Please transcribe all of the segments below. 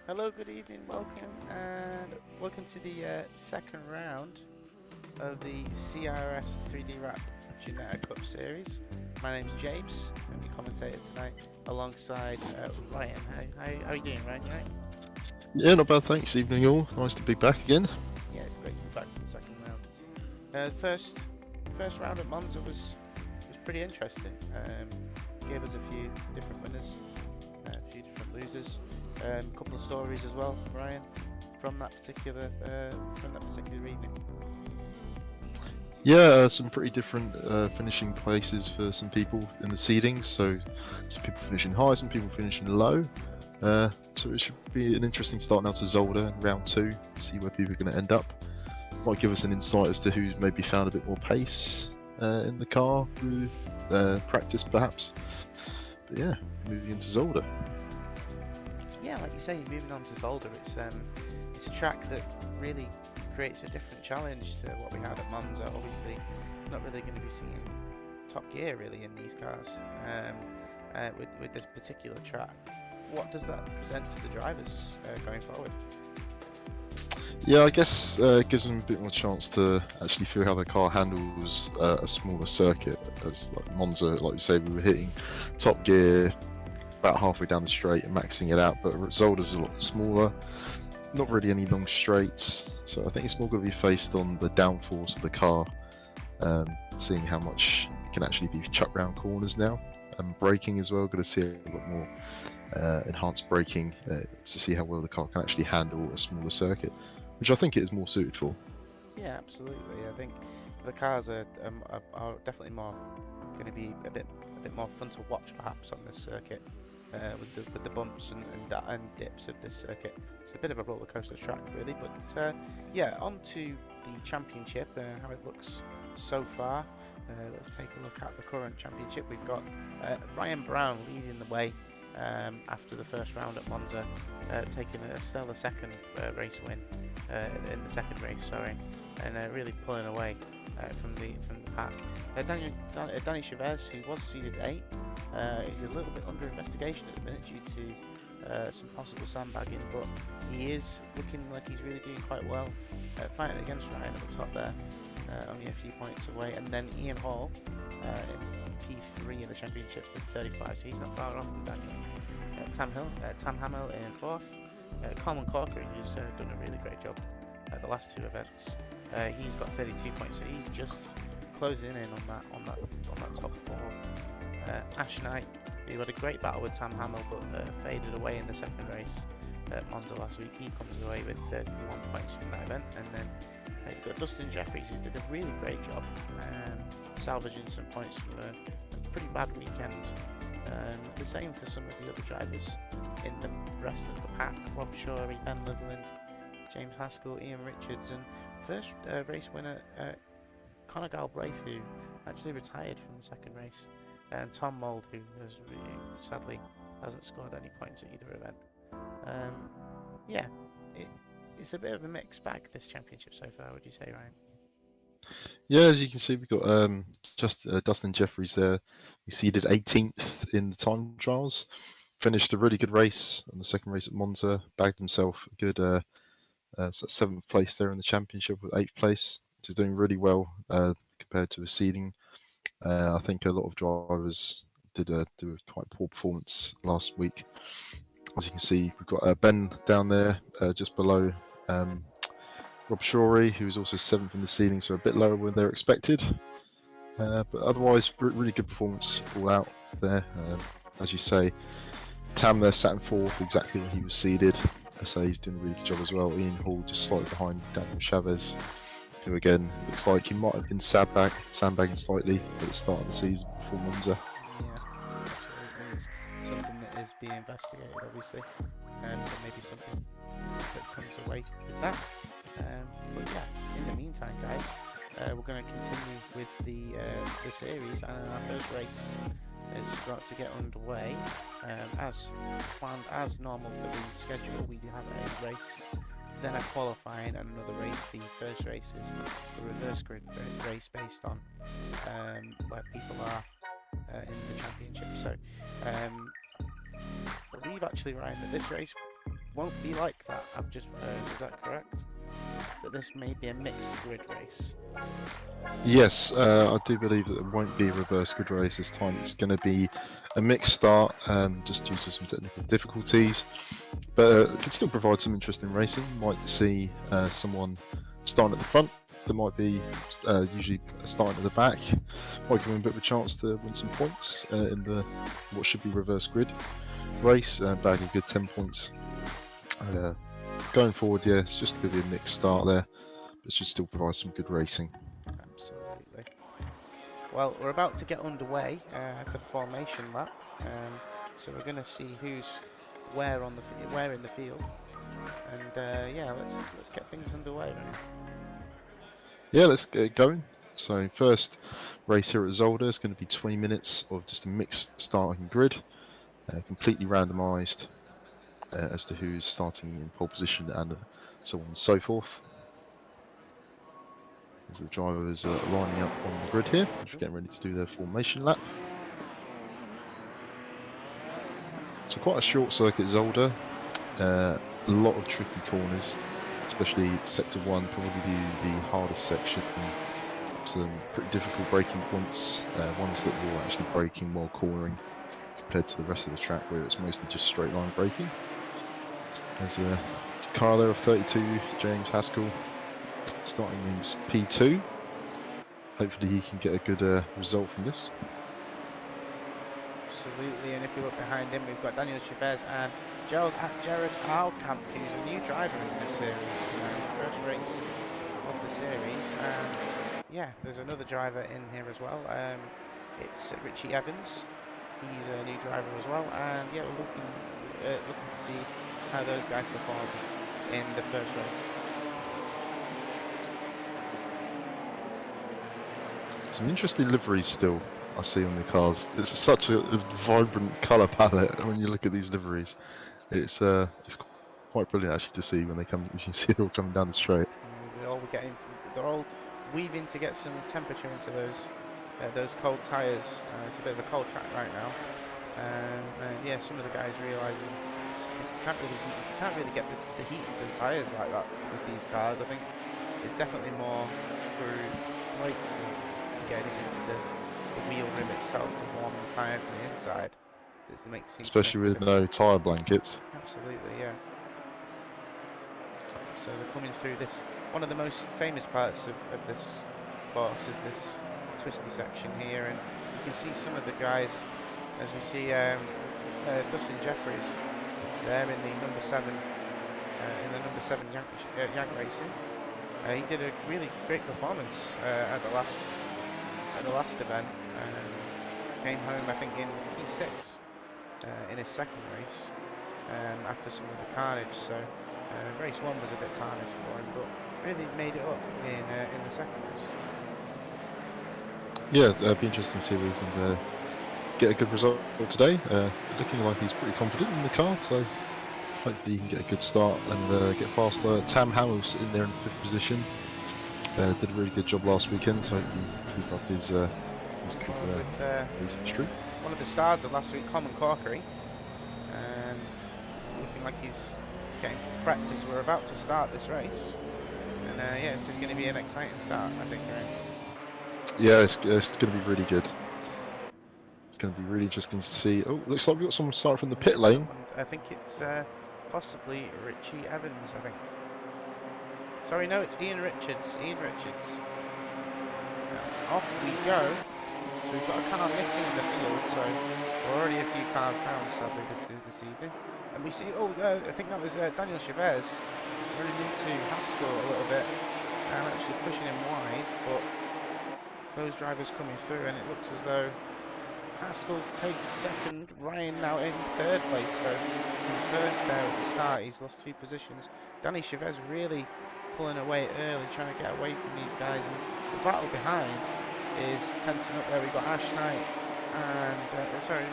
Hello, good evening, welcome to the second round of the Crs 3Drap Ginetta Cup series. My name's James, I'm the commentator tonight alongside Ryan. How are you doing, Ryan? You right? Yeah, not bad, thanks. Evening all. Nice to be back again. Yeah, it's great to be back for the second round. First round at Monza was pretty interesting. Gave us a few different winners, a few different losers. A couple of stories as well, Ryan, from that particular evening. Yeah, some pretty different finishing places for some people in the seedings. So some people finishing high, some people finishing low. So it should be an interesting start now to Zolder in round 2. See where people are going to end up. Might give us an insight as to who's maybe found a bit more pace in the car through practice, perhaps. But yeah, moving into Zolder. Yeah, like you say, moving on to Zolder, it's a track that really creates a different challenge to what we had at Monza. Obviously, not really going to be seeing top gear really in these cars with this particular track. What does that present to the drivers going forward? Yeah, I guess it gives them a bit more chance to actually feel how the car handles a smaller circuit. As like Monza, like you say, we were hitting top gear about halfway down the straight and maxing it out, but Zolder's a lot smaller, not really any long straights, so I think it's more going to be faced on the downforce of the car, seeing how much it can actually be chucked round corners now, and braking as well. Going to see a lot more enhanced braking to see how well the car can actually handle a smaller circuit, which I think it is more suited for. Yeah, absolutely. I think the cars are definitely more going to be a bit more fun to watch perhaps on this circuit. With the bumps and dips of this circuit. It's a bit of a roller coaster track really, but yeah, on to the championship, how it looks so far. Let's take a look at the current championship. We've got Ryan Brown leading the way after the first round at Monza, taking a stellar second race win in the second race, sorry, and really pulling away from the pack. Danny Chavez, who was seeded 8, is a little bit under investigation at the minute due to some possible sandbagging, but he is looking like he's really doing quite well, fighting against Ryan at the top there, only a few points away. And then Ian Hall in P3 in the championship with 35, so he's not far off from Daniel. Tam Hamill in 4th. Coleman Corcoran, who's done a really great job at the last 2 events. He's got 32 points, so he's just closing in on that top 4. Ash Knight, who had a great battle with Tam Hamill, but faded away in the second race at Monza last week. He comes away with 31 points from that event. And then you've got Dustin Jeffries, who did a really great job salvaging some points from a pretty bad weekend. The same for some of the other drivers in the rest of the pack: Rob Shorey, Ben Litherland, James Haskell, Ian Richards, and first race winner Conor Galbraith, who actually retired from the second race, and Tom Mould, who sadly hasn't scored any points at either event. Yeah, it's a bit of a mixed bag, this championship so far, would you say, Ryan? Yeah, as you can see, we've got Dustin Jeffries there. He seeded 18th in the time trials, finished a really good race on the second race at Monza, bagged himself a good 7th place there in the championship with 8th place, which is doing really well compared to his seeding. I think a lot of drivers did a quite poor performance last week. As you can see, we've got Ben down there just below Rob Shorey, who was also 7th in the seeding, so a bit lower than they're expected. But otherwise, really good performance all out there. as you say, Tam there sat in fourth, exactly where he was seeded. So he's doing a really good job as well. Ian Hall just slightly behind Daniel Chavez, who again looks like he might have been sandbagging slightly at the start of the season before Monza. Yeah, absolutely. It's something that is being investigated, obviously, and maybe something that comes away with that. But yeah, in the meantime, guys, we're going to continue with the series, and our first race is about to get underway. As planned, as normal for the schedule, we do have a race, then a qualifying, and another race. The first race is the reverse grid race based on where people are in the championship. So I believe actually, Ryan, that this race won't be like that. I've just heard, is that correct? That this may be a mixed grid race. Yes, I do believe that it won't be a reverse grid race this time. It's going to be a mixed start, just due to some technical difficulties, but it can still provide some interesting racing. You might see someone starting at the front that might be usually starting at the back, might give them a bit of a chance to win some points in the what should be reverse grid race, bagging a good 10 points. Going forward, yeah, it's just going to be a mixed start there, but it should still provide some good racing. Absolutely. Well, we're about to get underway for the formation lap, so we're going to see who's where on the where in the field, and yeah, let's get things underway. Right? Yeah, let's get it going. So first race here at Zolder is going to be 20 minutes of just a mixed starting grid, completely randomised as to who's starting in pole position and so on and so forth. As the drivers are lining up on the grid here, just getting ready to do their formation lap. So quite a short circuit Zolder, a lot of tricky corners, especially sector 1, probably the hardest section. Some pretty difficult braking points, ones that you're actually braking while cornering compared to the rest of the track where it's mostly just straight line braking. There's a car there of 32, James Haskell, starting in P2. Hopefully he can get a good result from this. Absolutely, and if you look behind him, we've got Daniel Chavez and Jared Alkamp, who's a new driver in this series, first race of the series. And yeah, there's another driver in here as well. It's Richie Evans. He's a new driver as well, and yeah, we're looking to see how those guys perform in the first race. Some interesting liveries still I see on the cars. It's such a vibrant colour palette when you look at these liveries. It's quite brilliant actually to see when they come. You can see it all coming down the straight. They're all weaving to get some temperature into those cold tyres. It's a bit of a cold track right now. Yeah, some of the guys realising you can't really get the heat into the tyres like that with these cars. I think it's definitely more through like getting into the wheel rim itself to warm the tyre from the inside. Especially with no tyre blankets. Absolutely, yeah. So they're coming through this. One of the most famous parts of this course is this twisty section here, and you can see some of the guys, as we see Dustin Jeffries there in the number 7 Yank Racing. He did a really great performance at the last event. Came home, I think, in P6 in his second race after some of the carnage. So race 1 was a bit tarnished for him, but really made it up in the second race. Yeah, it'd be interesting to see if we can get a good result today. Looking like he's pretty confident in the car, so hopefully he can get a good start and get faster. Tam Hamill's in there in 5th position. Did a really good job last weekend, so hopefully keep up his good streak. One of the stars of last week, Common Corkery, looking like he's getting prepped as we're about to start this race. And yeah, this is going to be an exciting start, I think, right? Yeah, it's going to be really good. It's going to be really interesting to see. Oh, looks like we've got someone starting from the pit lane. I think it's possibly Richie Evans, I think. Sorry, no, it's Ian Richards. Off we go. So we've got a car missing in the field, so we're already a few cars down, sadly, this evening. And we see, I think that was Daniel Chavez running into Haskell a little bit and actually pushing him wide, but those drivers coming through, and it looks as though Haskell takes second, Ryan now in third place, so from first there at the start he's lost 2 positions. Danny Chavez really pulling away early, trying to get away from these guys, and the battle behind is tensing up there. We've got Ash Knight and,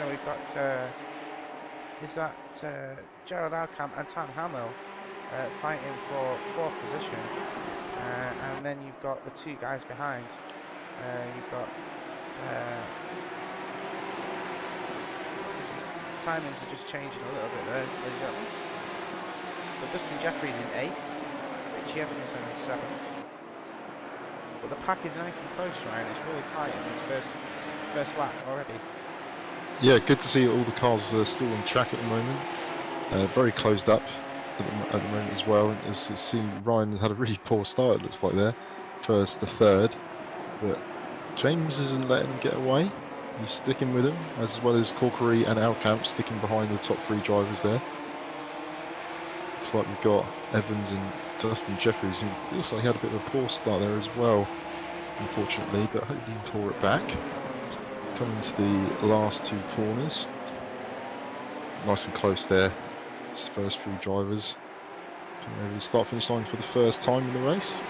we've got, is that Gerald Alcamp and Sam Hamill fighting for 4th position, and then you've got the 2 guys behind. You've got timings are just changing a little bit there. But Dustin Jeffries in 8th, Richie Evans in 7th. But the pack is nice and close, Ryan. It's really tight in this first lap already. Yeah, good to see all the cars are still on track at the moment. Very closed up at the moment as well. As you see, Ryan had a really poor start, it looks like there. First to third. But James isn't letting him get away. He's sticking with him, as well as Corkery and Alcamp sticking behind the top 3 drivers there. Looks like we've got Evans and Dustin Jeffries, who looks like he had a bit of a poor start there as well, unfortunately, but hopefully he can claw it back. Coming to the last 2 corners. Nice and close there. It's the first 3 drivers coming over the start-finish line for the first time in the race.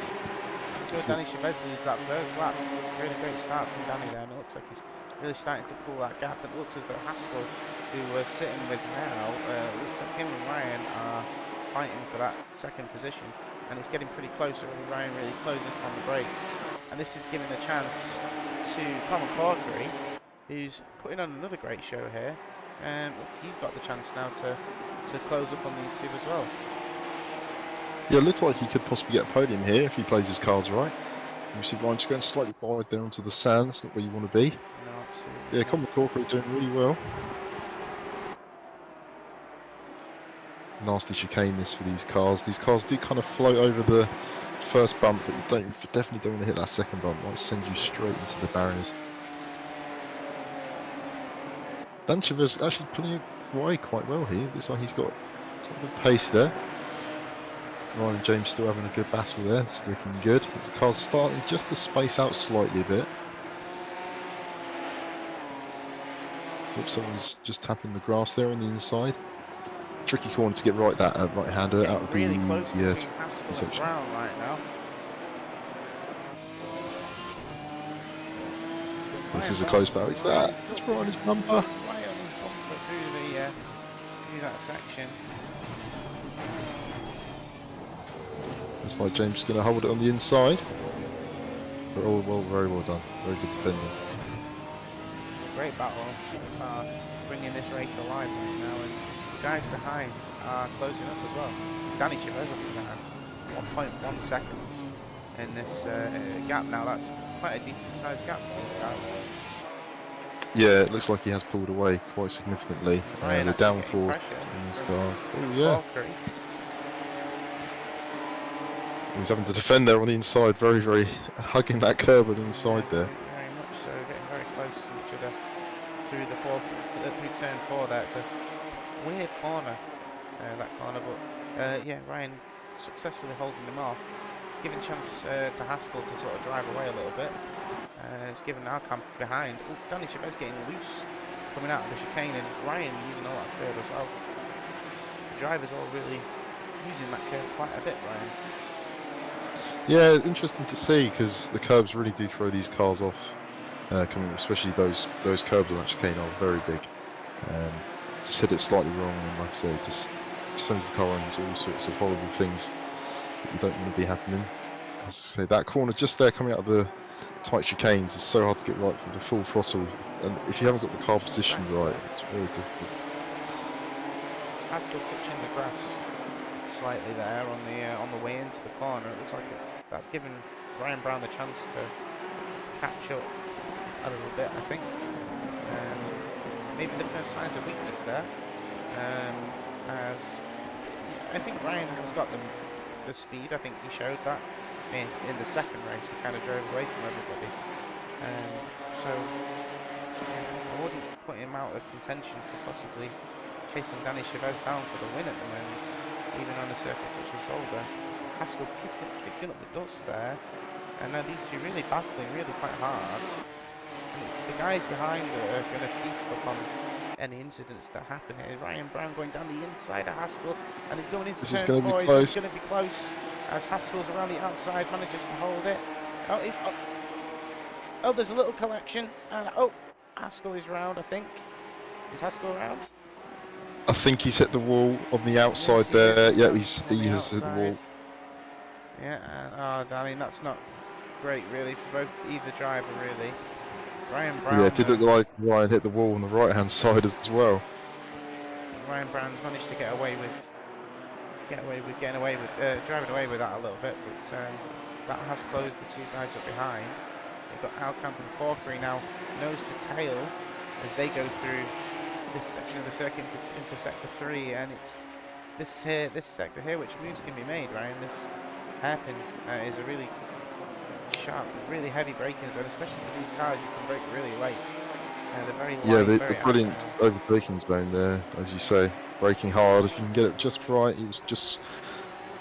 Danny Chavez used that first lap. Really great start from Danny there, and it looks like he's really starting to pull that gap. It looks as though Haskell, who we're sitting with now, looks like him and Ryan are fighting for that 2nd position, and it's getting pretty close. With Ryan really closing on the brakes, and this is giving a chance to Colin Corkery, who's putting on another great show here, and he's got the chance now to close up on these 2 as well. Yeah, it looks like he could possibly get a podium here if he plays his cards right. You see Ryan just going slightly wide there onto the sand. That's not where you want to be. No, absolutely. Yeah, Colin Corkery doing really well. Nasty chicane this for these cars. These cars do kind of float over the first bump, but you definitely don't want to hit that 2nd bump. It might send you straight into the barriers. Dan Chavez actually pulling away quite well here. Looks like he's got quite a good pace there. Ryan and James still having a good battle there. It's looking good. The cars are starting just to space out slightly a bit. Oops, someone's just tapping the grass there on the inside. Tricky corner to get right that right-hander out of really the section. Brown right now. This is a close battle. It's that. It's right on his bumper. Right on his bumper through that section. Looks like James is going to hold it on the inside. But very well done. Very good defending. Great battle so far, bringing this race alive right now, and the guys behind are closing up as well. Danny Chavez up at 1.1 seconds in this gap now. That's quite a decent sized gap for these guys. Yeah, it looks like he has pulled away quite significantly. The downforce in these cars. Oh yeah. He's having to defend there on the inside, very hugging that curb on the inside there. Very much so, getting very close to each other through through turn 4 there. It's a weird corner, that corner, but yeah, Ryan successfully holding them off. It's given chance to Haskell to sort of drive away a little bit. It's given Alcamp behind. Oh, Danny Chavez getting loose coming out of the chicane, and Ryan using all that curve as well. The drivers all really using that curve quite a bit, Ryan. Yeah, interesting to see, because the curbs really do throw these cars off. Coming, especially those curbs on that chicane are very big. Just hit it slightly wrong, and like I say, it just sends the car into all sorts of horrible things that you don't want to be happening. As I say, that corner just there coming out of the tight chicanes is so hard to get right from the full throttle, and if you haven't got the car positioned right, it's very difficult. Haskell touching the grass slightly there on the way into the corner. It looks like that's given Ryan Brown the chance to catch up a little bit, I think. Maybe the first signs of weakness there, as I think Ryan has got the speed. I think he showed that in the second race. He kind of drove away from everybody, so yeah, I wouldn't putting him out of contention for possibly chasing Danny Chavez down for the win at the moment, even on a circuit such as Zolder. Haskell kicking up the dust there, and now these two really battling really quite hard. And it's the guys behind that are going to feast upon any incidents that happen here. Ryan Brown going down the inside of Haskell, and he's going into turn 4. It's going to be close as Haskell's around the outside, manages to hold it. Oh, there's a little collection, and Haskell is round, I think. Is Haskell round? I think he's hit the wall on the outside there. Yeah, he has hit the wall. Yeah, I mean, that's not great, really, for either driver, really. Ryan Brown. Yeah, it did look like Ryan hit the wall on the right-hand side as well. Ryan Brown's managed to driving away with that a little bit, but that has closed the two guys up behind. You've got Alcamp and Corkery now nose to tail as they go through this section of the circuit into sector 3, and it's this sector here which moves can be made, Ryan. This hairpin is a really sharp, really heavy braking zone, especially for these cars. You can brake really late. They're very light, yeah, the very brilliant accurate. overtaking zone there, as you say, braking hard. If you can get it just right, you just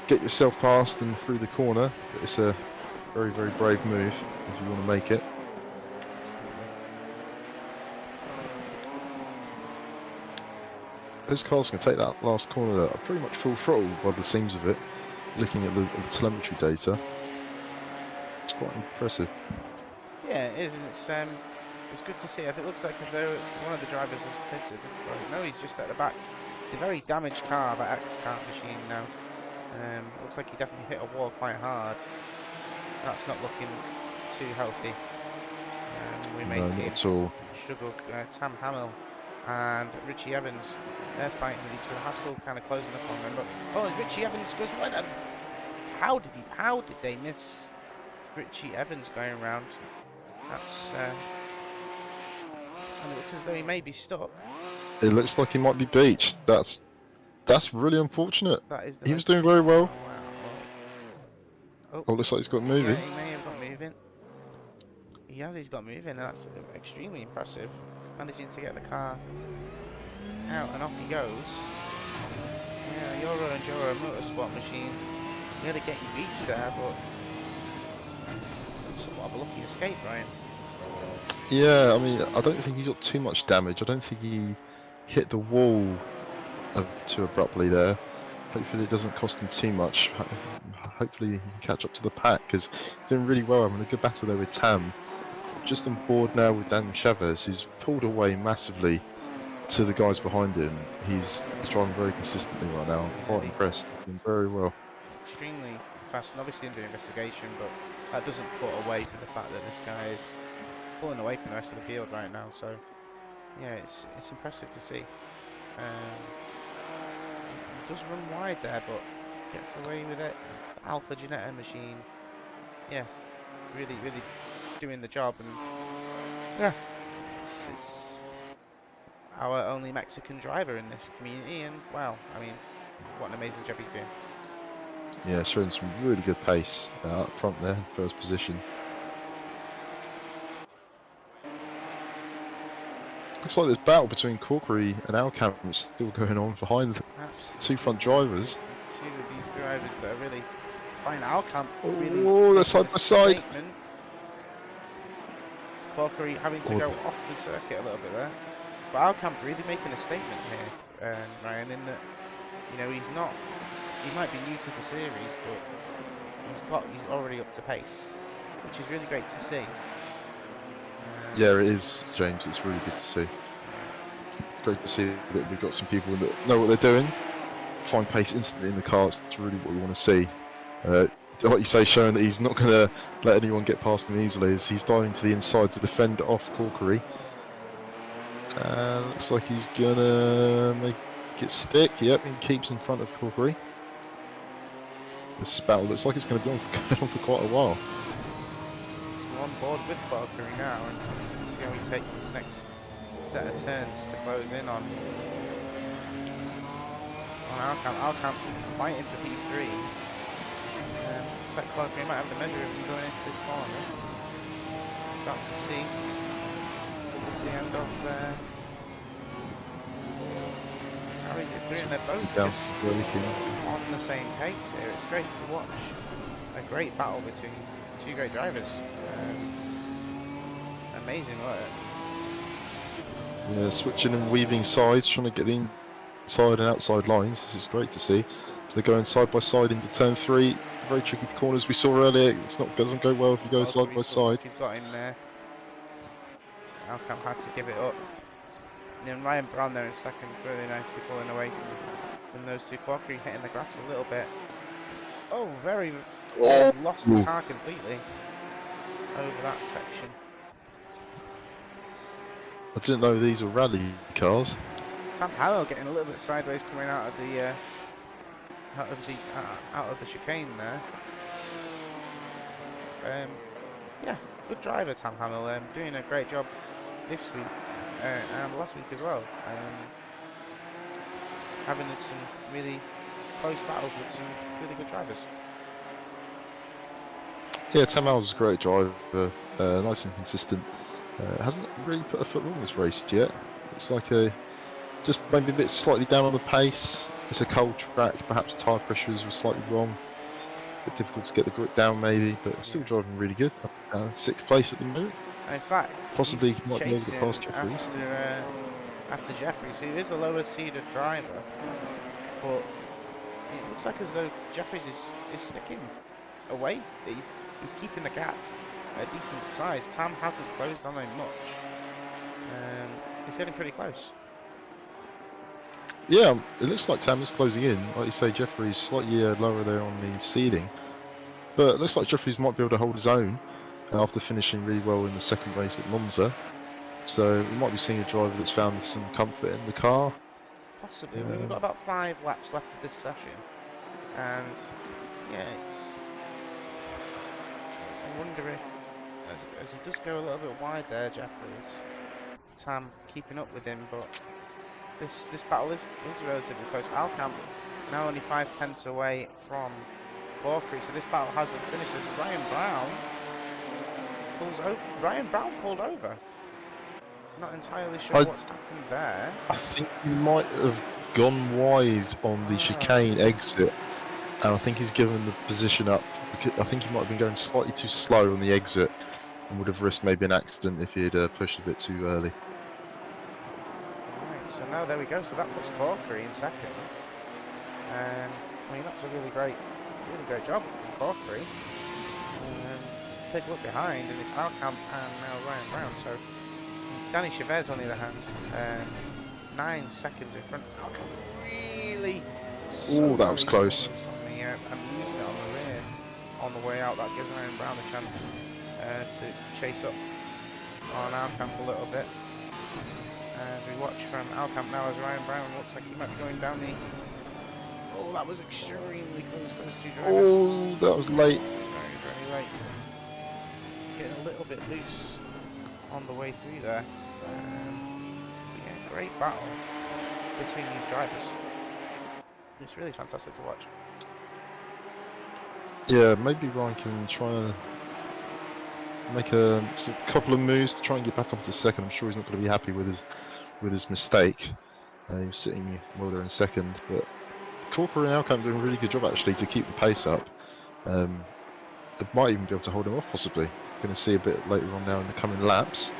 get yourself past and through the corner. But it's a very, very brave move if you want to make it. Those cars can take that last corner pretty much full throttle by the seams of it, looking at the telemetry data. It's quite impressive. Yeah, it is, and it's good to see. It looks like as though one of the drivers has pitted. No, he's just at the back. The very damaged car, that X-Kart machine now. Looks like he definitely hit a wall quite hard. That's not looking too healthy. We may see not at all. struggle. Tam Hamill and Richie Evans, they're fighting with each other. Haskell kind of closing up on them, but and Richie Evans goes right at. How did they miss Richie Evans going around? That's and it looks as though he may be stuck. It looks like he might be beached. That's really unfortunate. That is he was doing very well. Oh, wow. Oh, looks like he's got moving. Yeah, he may have got moving. He's got moving. That's extremely impressive. Managing to get the car out, and off he goes. Yeah, you're a motorsport machine. Nearly getting beached there, but somewhat of a lucky escape, Ryan. Yeah, I mean, I don't think he got too much damage. I don't think he hit the wall too abruptly there. Hopefully it doesn't cost him too much. Hopefully he can catch up to the pack, because he's doing really well. Having a good battle there with Tam. Just on board now with Daniel Chavez, who's pulled away massively to the guys behind him. He's driving very consistently right now. I'm quite impressed. He's doing very well. Extremely fast, and obviously under investigation, but that doesn't put away for the fact that this guy is pulling away from the rest of the field right now. So yeah, it's impressive to see. He does run wide there, but gets away with it. The Alpha Ginetta machine, yeah, really doing the job, and yeah, it's our only Mexican driver in this community, and wow, I mean, what an amazing job he's doing. Yeah, showing some really good pace up front there, first position. Looks like this battle between Corkery and Alcamp is still going on behind the two front drivers. Two of these drivers that are really fine. Alcamp really. Oh, they're side by side. Corkery having to go off the circuit a little bit there, but Alcamp really making a statement here, Ryan, in that, you know, he's not. He might be new to the series, but he's already up to pace, which is really great to see. Yeah, it is, James. It's really good to see. It's great to see that we've got some people that know what they're doing, find pace instantly in the car. It's really what we want to see. Like you say, showing that he's not going to let anyone get past him easily, as he's diving to the inside to defend off Corkery. Looks like he's going to make it stick. Yep, he keeps in front of Corkery. This battle looks like it's going to be on for quite a while. We're on board with Corkery now, and see how he takes this next set of turns to close in on Alcamp. Alcamp fighting for P3. Looks like Corkery might have the measure of him going into this corner. Start to see the end of They're both down just braking. on the same pace here. It's great to watch. A great battle between two great drivers. Amazing work. Yeah, switching and weaving sides, trying to get the inside and outside lines. This is great to see. So they're going side by side into turn 3. Very tricky corners we saw earlier. Doesn't go well if you go side by side. He's got in there. Alcamp had to give it up. And then Ryan Brown there in second, really nicely pulling away from those two. Corkery hitting the grass a little bit. Oh, very lost the car completely over that section. I didn't know these were rally cars. Sam Howell getting a little bit sideways coming out of the out of the chicane there. Yeah, good driver Tam Hamill, doing a great job this week and last week as well. Having some really close battles with some really good drivers. Yeah, Tam Howell's a great driver, nice and consistent. Hasn't really put a foot wrong this race yet. It's like just maybe a bit slightly down on the pace. It's a cold track, perhaps tyre pressures were slightly wrong. A bit difficult to get the grip down maybe, but still driving really good. 6th place at the moment. In fact, possibly he might be able to pass Jeffries. After Jeffries, who is a lower seeded driver, but it looks like as though Jeffries is sticking away. He's keeping the gap a decent size. Tam hasn't closed on him much. He's getting pretty close. Yeah, it looks like Tam is closing in. Like you say, Jeffries slightly lower there on the seeding. But it looks like Jeffries might be able to hold his own after finishing really well in the second race at Monza. So we might be seeing a driver that's found some comfort in the car. Possibly. We've got about 5 laps left of this session. And yeah, I wonder if, as he does go a little bit wide there, Jeffries, Tam keeping up with him, but this battle is relatively close. Alcamp now only 5/10 away from Corkery, so this battle hasn't finished as Ryan Brown pulls over. Ryan Brown pulled over. Not entirely sure what's happened there. I think he might have gone wide on the chicane exit, and I think he's given the position up because I think he might have been going slightly too slow on the exit and would have risked maybe an accident if he had pushed a bit too early. So now there we go. So that puts Corkery in second. I mean, that's a really great job from Corkery. Take a look behind, and it's Alcamp and now Ryan Brown. So Danny Chavez, on the other hand, 9 seconds in front. Alcamp really. Oh, that was close. I'm losing it on the rear on the way out. That gives Ryan Brown a chance to chase up on Alcamp a little bit. And we watch from Alcamp now as Ryan Brown looks like he might be going down the... Oh, that was extremely close, those two drivers. Oh, that was late. Very, very late. Getting a little bit loose on the way through there. Yeah, great battle between these drivers. It's really fantastic to watch. Yeah, maybe Ryan can try and make a couple of moves to try and get back up to second. I'm sure he's not going to be happy with his mistake. He was sitting well there in second, but Corker and Alcamp doing a really good job actually to keep the pace up. They might even be able to hold him off possibly. Going to see a bit later on now in the coming laps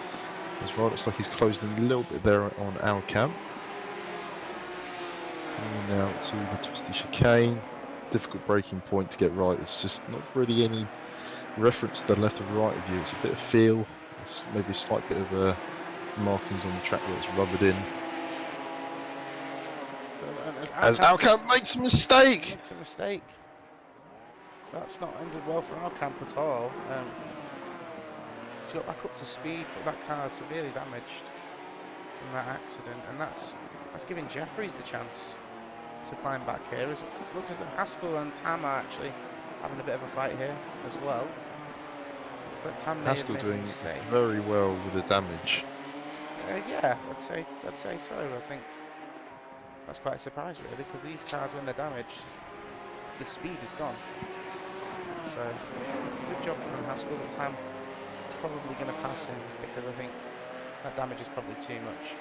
as well. Looks like he's closed in a little bit there on Alcamp. And now to the twisty chicane. Difficult braking point to get right. It's just not really any reference to the left or right of you. It's a bit of feel. It's maybe a slight bit of markings on the track where it's rubbered in. So, as Alcamp makes a mistake! That's not ended well for Alcamp at all. She got back up to speed, but that car is severely damaged in that accident, and that's giving Jeffries the chance to climb back here. It looks as if Haskell and Tam are actually having a bit of a fight here as well. Looks like Tam Haskell doing very well with the damage. Yeah, I'd say so. I think that's quite a surprise really, because these cars, when they're damaged, the speed is gone. So good job from Haskell, but Tam probably going to pass him because I think that damage is probably too much.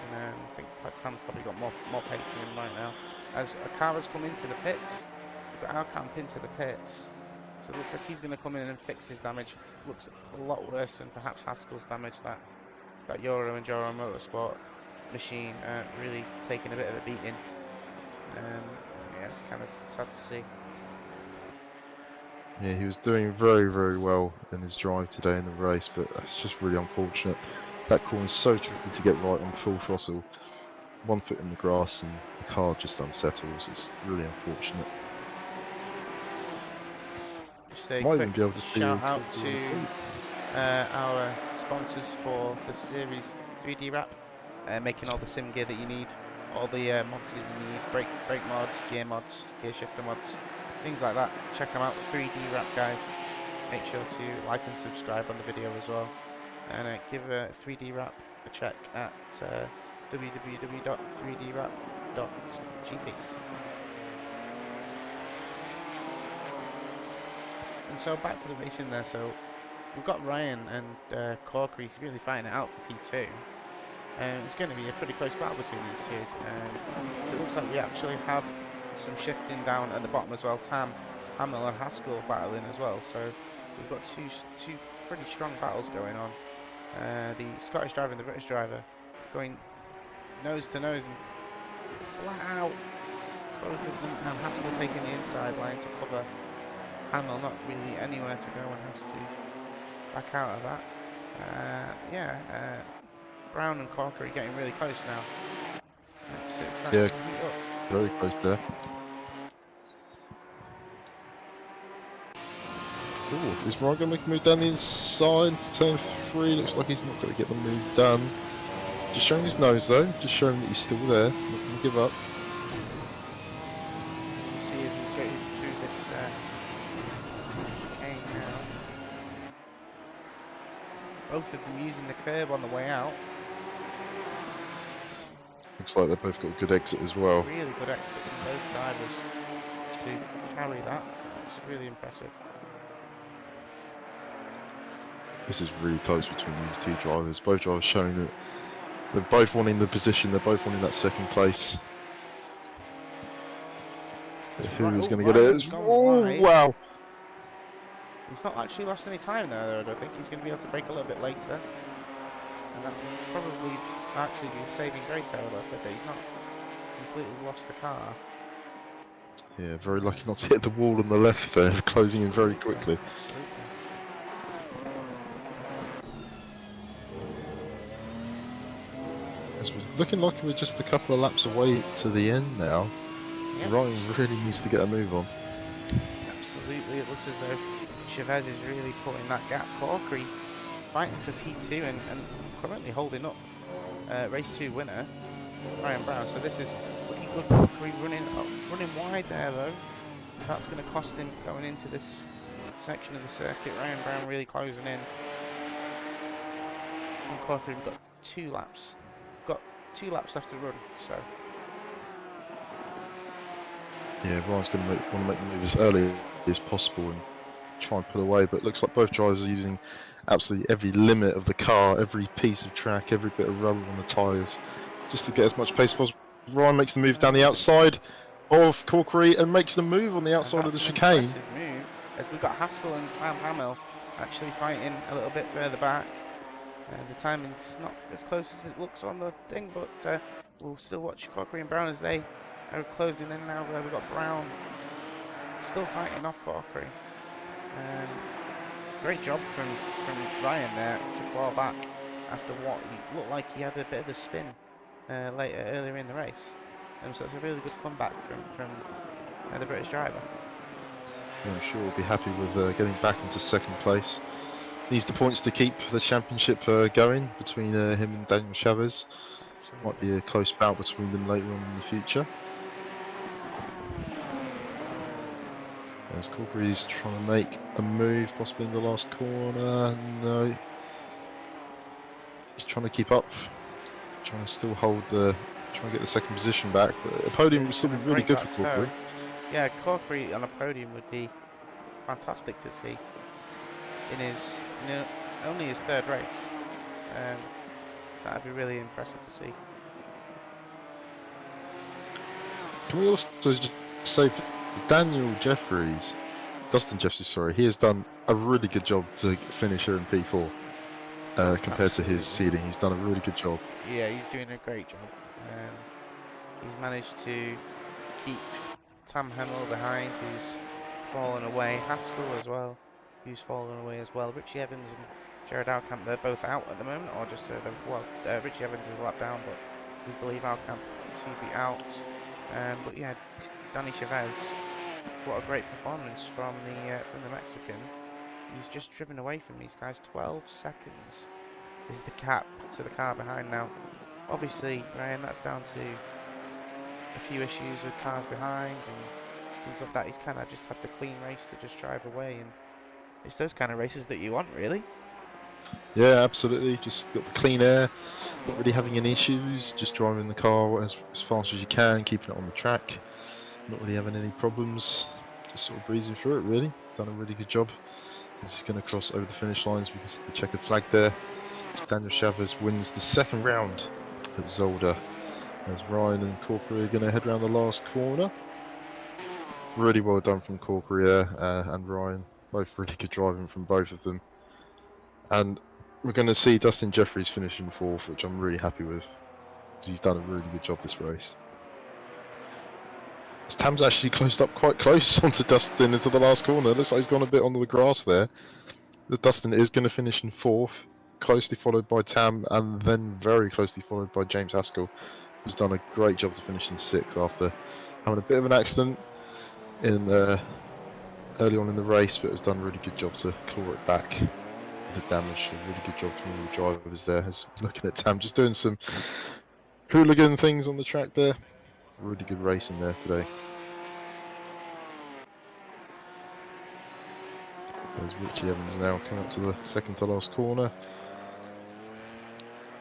And I think Tam's probably got more pace in him right now. As Akara's come into the pits, we've got our camp into the pits. So it looks like he's going to come in and fix his damage. Looks a lot worse than perhaps Haskell's damage. That Euro and Joro Motorsport machine really taking a bit of a beating. Yeah, it's kind of sad to see. Yeah, he was doing very, very well in his drive today in the race, but that's just really unfortunate. That corner's so tricky to get right on full throttle. 1 foot in the grass and the car just unsettles. It's really unfortunate. Just a Might quick even be able to see shout out to our sponsors for the Series 3Drap, making all the sim gear that you need, all the mods that you need, brake mods, gear mods, gear shifter mods, things like that. Check them out, 3Drap guys. Make sure to like and subscribe on the video as well, and give 3Drap a check at www.3drap.gp. And so back to the racing there. So we've got Ryan and Corkery really fighting it out for P2. And it's going to be a pretty close battle between these two. So it looks like we actually have some shifting down at the bottom as well. Tam, Hamill and Haskell battling as well. So we've got two pretty strong battles going on. The Scottish driver and the British driver going nose to nose and flat out. Both of them, and Haskell taking the inside line to cover Hamill, not really anywhere to go and has to back out of that. Brown and Corkery getting really close now. It's yeah, very close there. Ooh, is Ryan going to make a move down the inside to turn 3? Looks like he's not going to get the move done. Just showing his nose though, just showing that he's still there, not going to give up. See if he goes through this chicane now. Both of them using the curb on the way out. Looks like they've both got a good exit as well. Really good exit from both drivers to carry that. It's really impressive. This is really close between these two drivers. Both drivers showing that they're both wanting the position, they're both wanting that second place. Who's going to get it? Oh, wow! He's not actually lost any time there, though. I don't think he's going to be able to brake a little bit later. And that will probably actually be a saving grace out of that, but he's not completely lost the car. Yeah, very lucky not to hit the wall on the left there, closing in very quickly. Absolutely. As we're looking like we're just a couple of laps away to the end now. Yep. Ryan really needs to get a move on. Absolutely, it looks as though Chavez is really pulling that gap. Corkery fighting for P2 and currently holding up race 2 winner, Ryan Brown. So this is looking good. Corkery running wide there though. That's going to cost him going into this section of the circuit. Ryan Brown really closing in. And Corkery, we've got 2 laps. Got 2 laps left to run, so. Yeah, Ryan's going to want to make the move as early as possible and try and pull away, but it looks like both drivers are using absolutely every limit of the car, every piece of track, every bit of rubber on the tyres, just to get as much pace as possible. Ryan makes the move down the outside of Corkery and makes the move on the outside of the chicane. Impressive move, as we've got Haskell and Tam Hamill actually fighting a little bit further back. The timing's not as close as it looks on the thing, but we'll still watch Corkery and Brown as they are closing in now. We've got Brown still fighting off Corkery. Great job from Ryan there to claw back after what looked like he had a bit of a spin earlier in the race. So that's a really good comeback from the British driver. I'm sure we'll be happy with getting back into second place. Needs the points to keep the championship going between him and Daniel Chavez. Absolutely. Might be a close bout between them later on in the future. As Corkery's trying to make a move, possibly in the last corner. No. He's trying to keep up, trying to still hold trying to get the second position back. But a podium would still be really good for Corkery. Yeah, Corkery on a podium would be fantastic to see in his only his 3rd race. That'd be really impressive to see. Can we also just say Dustin Jeffries, sorry, he has done a really good job to finish here in P4 compared to his seeding. He's done a really good job. Yeah, he's doing a great job. He's managed to keep Tam Hemmel behind, who's fallen away. Haskell as well, who's fallen away as well. Richie Evans and Jared Alcamp, they're both out at the moment, or just Richie Evans is a lap down, but we believe Alcamp to be out. But yeah, Danny Chavez, what a great performance from the Mexican. He's just driven away from these guys. 12 seconds is the cap to the car behind now. Obviously, Ryan, that's down to a few issues with cars behind and things like that. He's kind of just had the clean race to just drive away, and it's those kind of races that you want, really. Yeah, absolutely. Just got the clean air, not really having any issues, just driving the car as fast as you can, keeping it on the track, not really having any problems, just sort of breezing through it, really. Done a really good job. This is going to cross over the finish lines. We can see the checkered flag there. Daniel Chavez wins the second round at Zolder, as Ryan and Corkery are going to head around the last corner. Really well done from Corkery there and Ryan. Both really good driving from both of them. And we're going to see Dustin Jeffries finishing fourth, which I'm really happy with, because he's done a really good job this race. Tam's actually closed up quite close onto Dustin into the last corner. Looks like he's gone a bit onto the grass there. Dustin is going to finish in fourth, closely followed by Tam, and then very closely followed by James Haskell, who's done a great job to finish in sixth after having a bit of an accident in early on in the race, but has done a really good job to claw it back. The damage, a really good job from all the drivers there. As looking at Tam, just doing some hooligan things on the track there. Really good racing there today. There's Richie Evans now coming up to the second to last corner.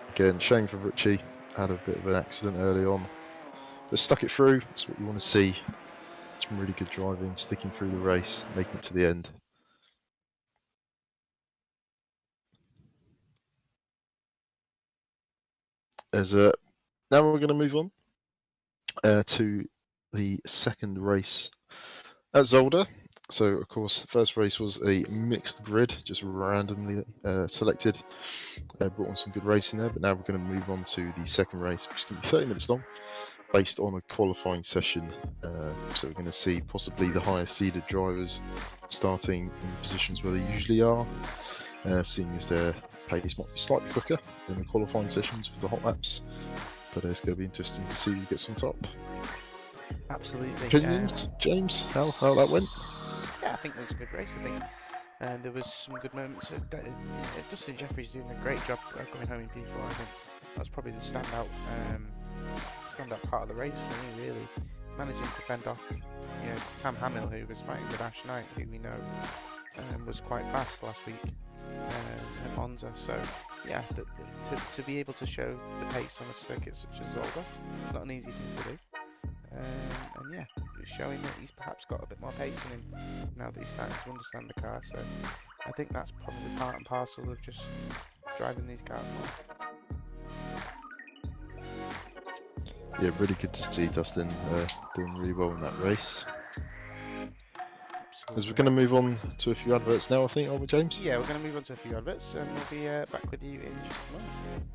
Again, shame for Richie. Had a bit of an accident early on, but stuck it through. That's what you want to see. Some really good driving, sticking through the race, making it to the end. Now we're going to move on to the second race at Zolder. So, of course, the first race was a mixed grid, just randomly selected. Brought on some good racing there, but now we're going to move on to the second race, which is going to be 30 minutes long, based on a qualifying session. So we're going to see possibly the highest seeded drivers starting in positions where they usually are, seeing as their pace might be slightly quicker than the qualifying sessions for the hot laps. But it's going to be interesting to see who gets on top. Absolutely. Opinions, James? How that went? Yeah, I think it was a good race. I think there was some good moments. Dustin Jeffries doing a great job coming home in P4. I think that's probably the standout part of the race for me, really. Managing to fend off, Tam Hamill, who was fighting with Ash Knight, who we know was quite fast last week at Monza. So yeah, to be able to show the pace on a circuit such as Zolder, it's not an easy thing to do. And yeah, it's showing that he's perhaps got a bit more pace in him now that he's starting to understand the car. So I think that's probably part and parcel of just driving these cars more. Yeah, really good to see Dustin doing really well in that race. Absolutely. As we're going to move on to a few adverts now, I think, aren't we, James? Yeah, we're going to move on to a few adverts, and we'll be back with you in just a moment.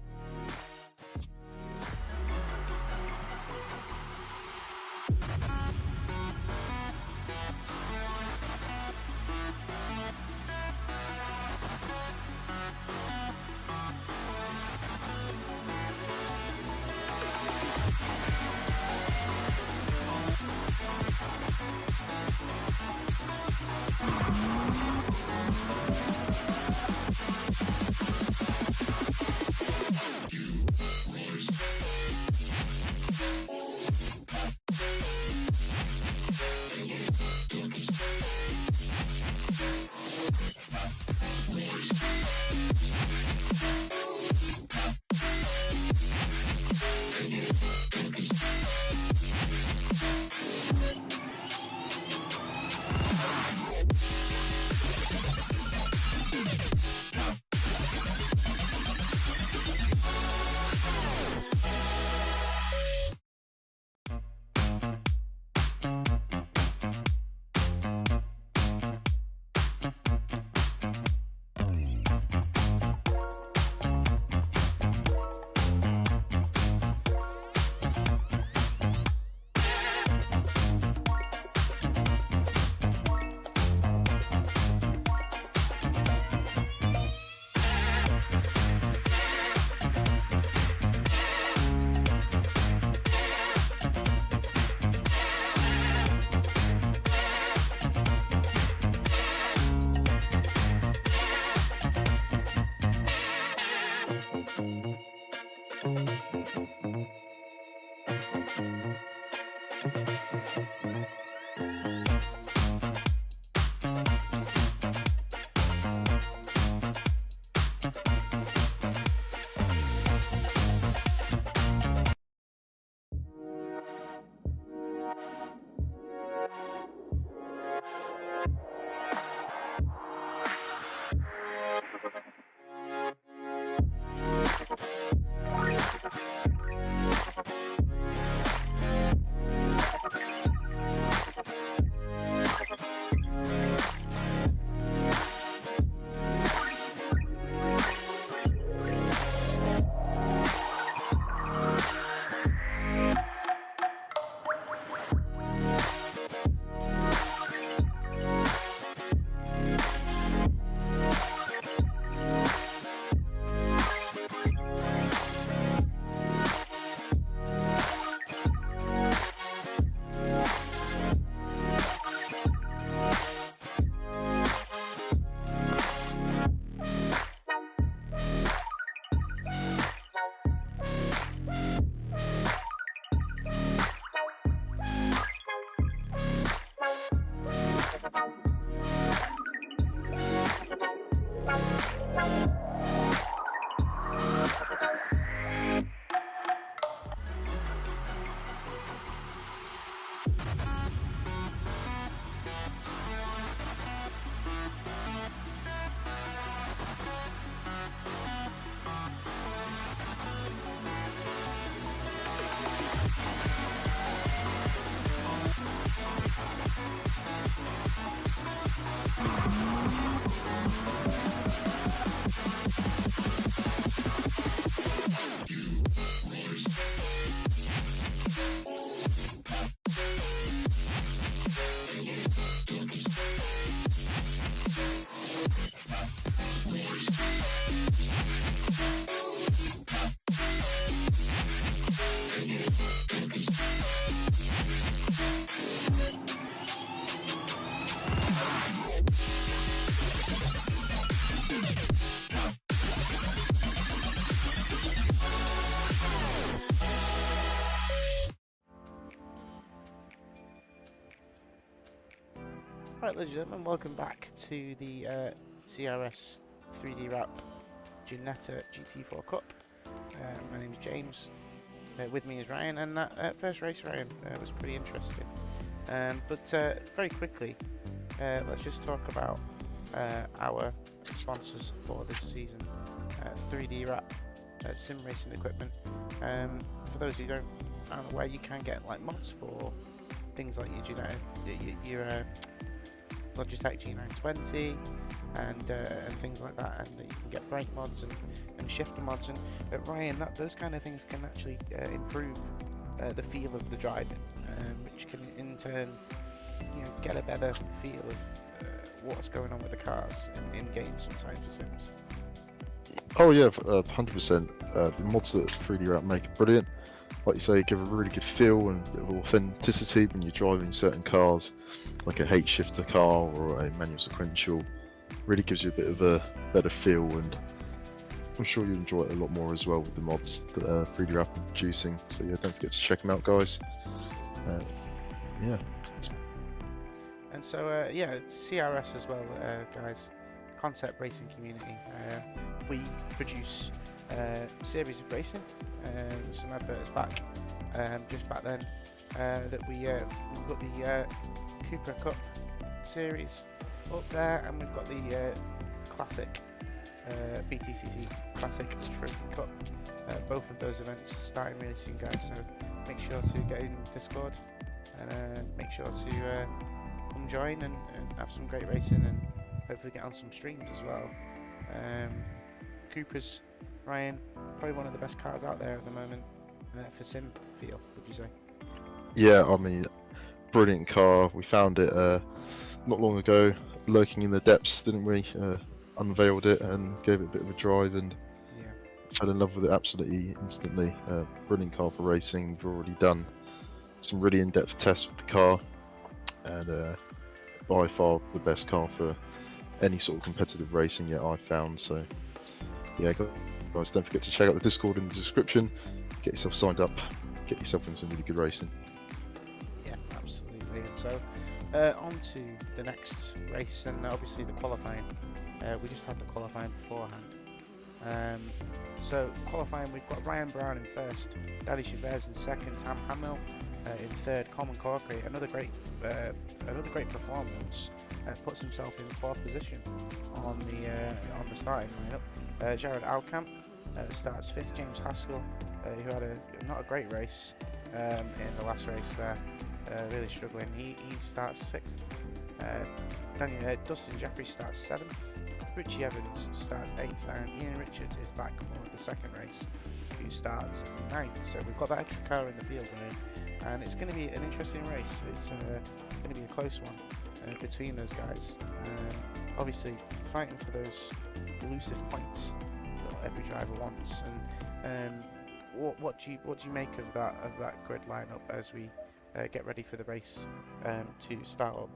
Right, ladies and gentlemen, welcome back to the CRS 3Drap Ginetta Gt4 Cup. My name is James. With me is Ryan, and that first race, Ryan, was pretty interesting. But very quickly, let's just talk about our sponsors for this season. 3Drap sim racing equipment. For those who aren't aware, you can get like mods for things like your Ginetta, your Logitech G920 and things like that, and you can get brake mods and shifter mods, and Ryan, those kind of things can actually improve the feel of the driving, which can in turn get a better feel of what's going on with the cars in games sometimes for sims. Oh yeah, 100%. The mods that 3Drap make are brilliant. Like you say, give a really good feel and a bit of authenticity when you're driving certain cars, like a H shifter car or a manual sequential. Really gives you a bit of a better feel, and I'm sure you'll enjoy it a lot more as well with the mods that 3Drap are producing. So yeah, don't forget to check them out, guys. Yeah. And so yeah, CRS as well, guys. Concept racing community. We produce series of racing. Some adverts back, just back then, that we've got the Cooper Cup series up there, and we've got the classic BTCC Classic Trophy Cup. Both of those events starting really soon, guys. So make sure to get in Discord and make sure to come join and have some great racing, and hopefully get on some streams as well. Cooper's, Ryan, probably one of the best cars out there at the moment for sim feel, would you say? Yeah, I mean, brilliant car. We found it not long ago, lurking in the depths, didn't we? Unveiled it and gave it a bit of a drive, and fell in love with it absolutely instantly. Brilliant car for racing. We've already done some really in-depth tests with the car, and by far the best car for any sort of competitive racing yet I've found. So yeah, guys, don't forget to check out the Discord in the description, get yourself signed up, get yourself in some really good racing. Brilliant. So on to the next race, and obviously the qualifying. We just had the qualifying beforehand. So qualifying, we've got Ryan Brown in first, Daddy Chavez in second, Tam Hamill in third, Coleman Corkery. Another great performance. Puts himself in fourth position on the starting lineup. Jared Alkamp starts fifth. James Haskell, who had not a great race in the last race there, really struggling. He starts sixth. Dustin Jeffries starts seventh. Richie Evans starts 8th, and Ian Richards is back for the second race, who starts 9th. So we've got that extra car in the field now, and it's going to be an interesting race. It's going to be a close one between those guys. Obviously, fighting for those elusive points that every driver wants. And what do you make of that grid lineup as we get ready for the race to start up?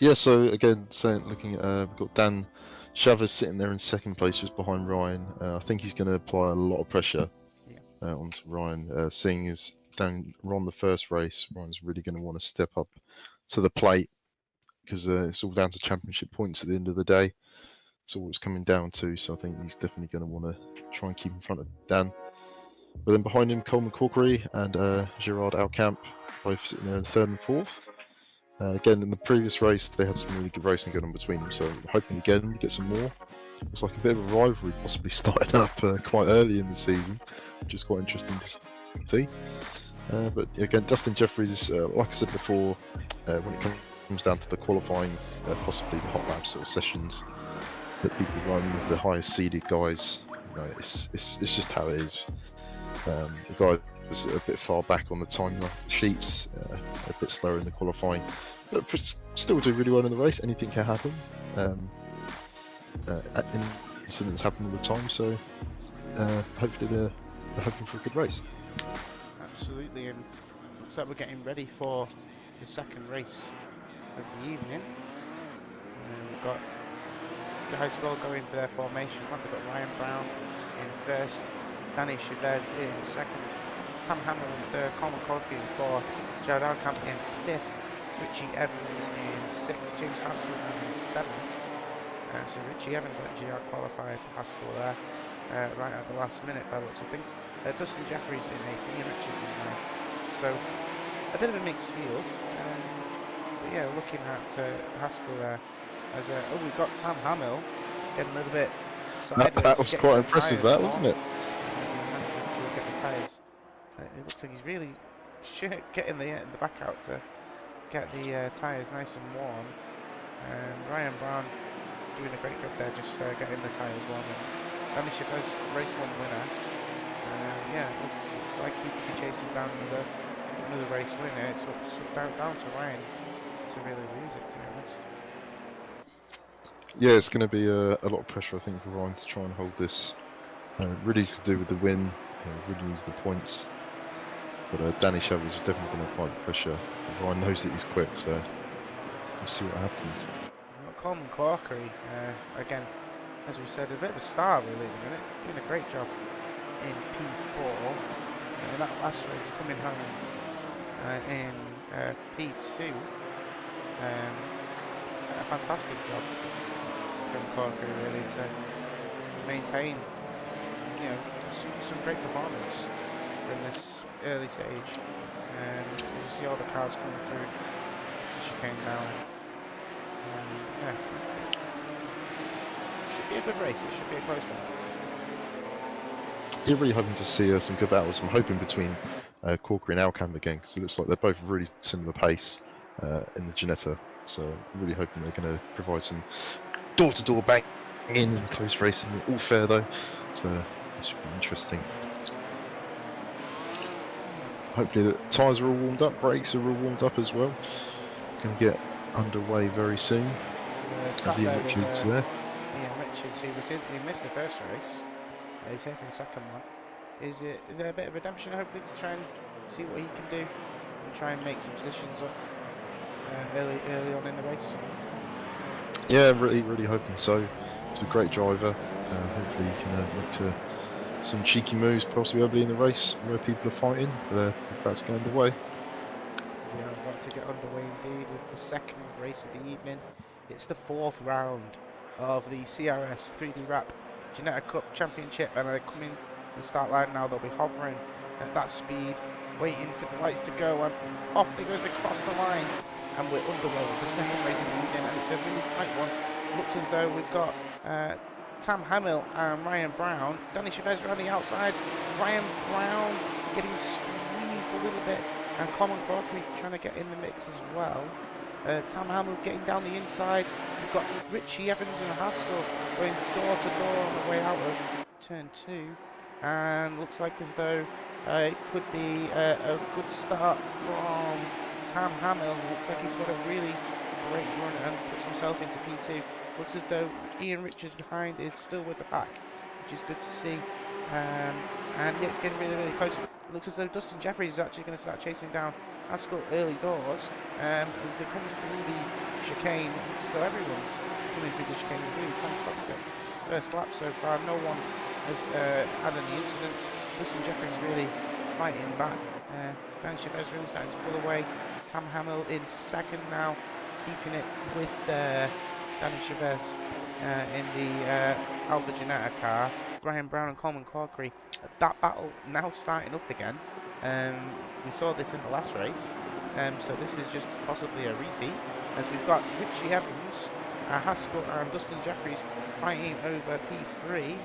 Yeah, so again, looking at we've got Dan Chavez sitting there in second place, just behind Ryan. I think he's going to apply a lot of pressure onto Ryan, seeing as Dan won the first race. Ryan's really going to want to step up to the plate, because it's all down to championship points at the end of the day. It's all it's coming down to, so I think he's definitely going to want to try and keep in front of Dan. But then behind him, Coleman Corkery and Gerard Alkamp, both sitting there in third and fourth. Again, in the previous race, they had some really good racing going on between them, so I'm hoping again we get some more. Looks like a bit of a rivalry possibly started up quite early in the season, which is quite interesting to see. But again, Dustin Jeffries, like I said before, when it comes down to the qualifying, possibly the hot lap sort of sessions that people run, the highest seeded guys, it's just how it is. The guy was a bit far back on the time sheets, a bit slower in the qualifying, but still do really well in the race. Anything can happen. Incidents happen all the time, so hopefully they're hoping for a good race. Absolutely, and looks like we're getting ready for the second race of the evening. We've got guys all going for their formation. We've got Ryan Brown in first, Danny Chavez in second, Tam Hamill in third, Coleman Corkery in fourth, Jared Alkamp in fifth, Richie Evans in sixth, James Haskell in seventh. So Richie Evans actually out-qualified Haskell there right at the last minute by the looks of things. Dustin Jeffries in eighth, Ian Richards in ninth. So a bit of a mixed field. But yeah, looking at Haskell there as we've got Tam Hamill getting a little bit sideways. That was quite impressive, that wasn't it? To get the tyres. It looks like he's really getting the back out to get the tyres nice and warm. And Ryan Brown doing a great job there, just getting the tyres warm. And Danny Chavez, race one winner. Yeah, looks like he's chasing down another race winner. It's down to Ryan to really lose it, to be honest. Yeah, it's going to be a lot of pressure, I think, for Ryan to try and hold this. Really could do with the win. Really needs the points. But Danny Chavez is definitely going to apply the pressure. Ryan knows that he's quick, so we'll see what happens. Coleman Corkery, again, as we said, a bit of a star really at the minute, doing a great job in P4. That last race coming home in P2. A fantastic job from Corkery really to maintain, some great performance from this early stage. You see all the cars coming through the chicane now. Yeah, should be a good race. It should be a close one. You're really hoping to see some good battles. I'm hoping between Corkery and Alkamp again, because it looks like they're both really similar pace in the Ginetta. So really hoping they're going to provide some door-to-door banging and close racing. All fair though, so this should be interesting. Hopefully the tyres are all warmed up, brakes are all warmed up as well. Going to get underway very soon. Ian Richards there. Ian Richards, he missed the first race. He's here for the second one. Is there a bit of redemption hopefully to try and see what he can do and try and make some positions up early on in the race? Yeah, really hoping so. He's a great driver. Hopefully he can look to some cheeky moves possibly early in the race where people are fighting, but that's going underway. We are about to get underway indeed with the second race of the evening. It's the fourth round of the CRS 3Drap Ginetta Cup Championship, and they're coming to the start line now. They'll be hovering at that speed, waiting for the lights to go, and off they goes across the line. And we're underway with the second race of the evening, and it's a really tight one. Looks as though we've got Tam Hamill and Ryan Brown. Danny Chavez around the outside. Ryan Brown getting squeezed a little bit, and Common Corkery trying to get in the mix as well. Tam Hamill getting down the inside. We've got Richie Evans and Haskell going door to door on the way out of turn 2, and looks like as though it could be a good start from Tam Hamill. Looks like he's got a really great run and puts himself into P2. Looks as though Ian Richards behind is still with the pack, which is good to see. And yeah, it's getting really, really close. It looks as though Dustin Jeffries is actually going to start chasing down Haskell early doors. As they come through the chicane, it looks as though everyone's coming through the chicane. Really fantastic first lap so far. No one has had any incidents. Dustin Jeffries really fighting back. Dan Chavez really starting to pull away. Tam Hamill in second now, keeping it with Danny Chavez in the Alfa Ginetta car. Ryan Brown and Coleman Corkery. That battle now starting up again. We saw this in the last race, so this is just possibly a repeat, as we've got Richie Evans, Haskell and Dustin Jeffries fighting over P3,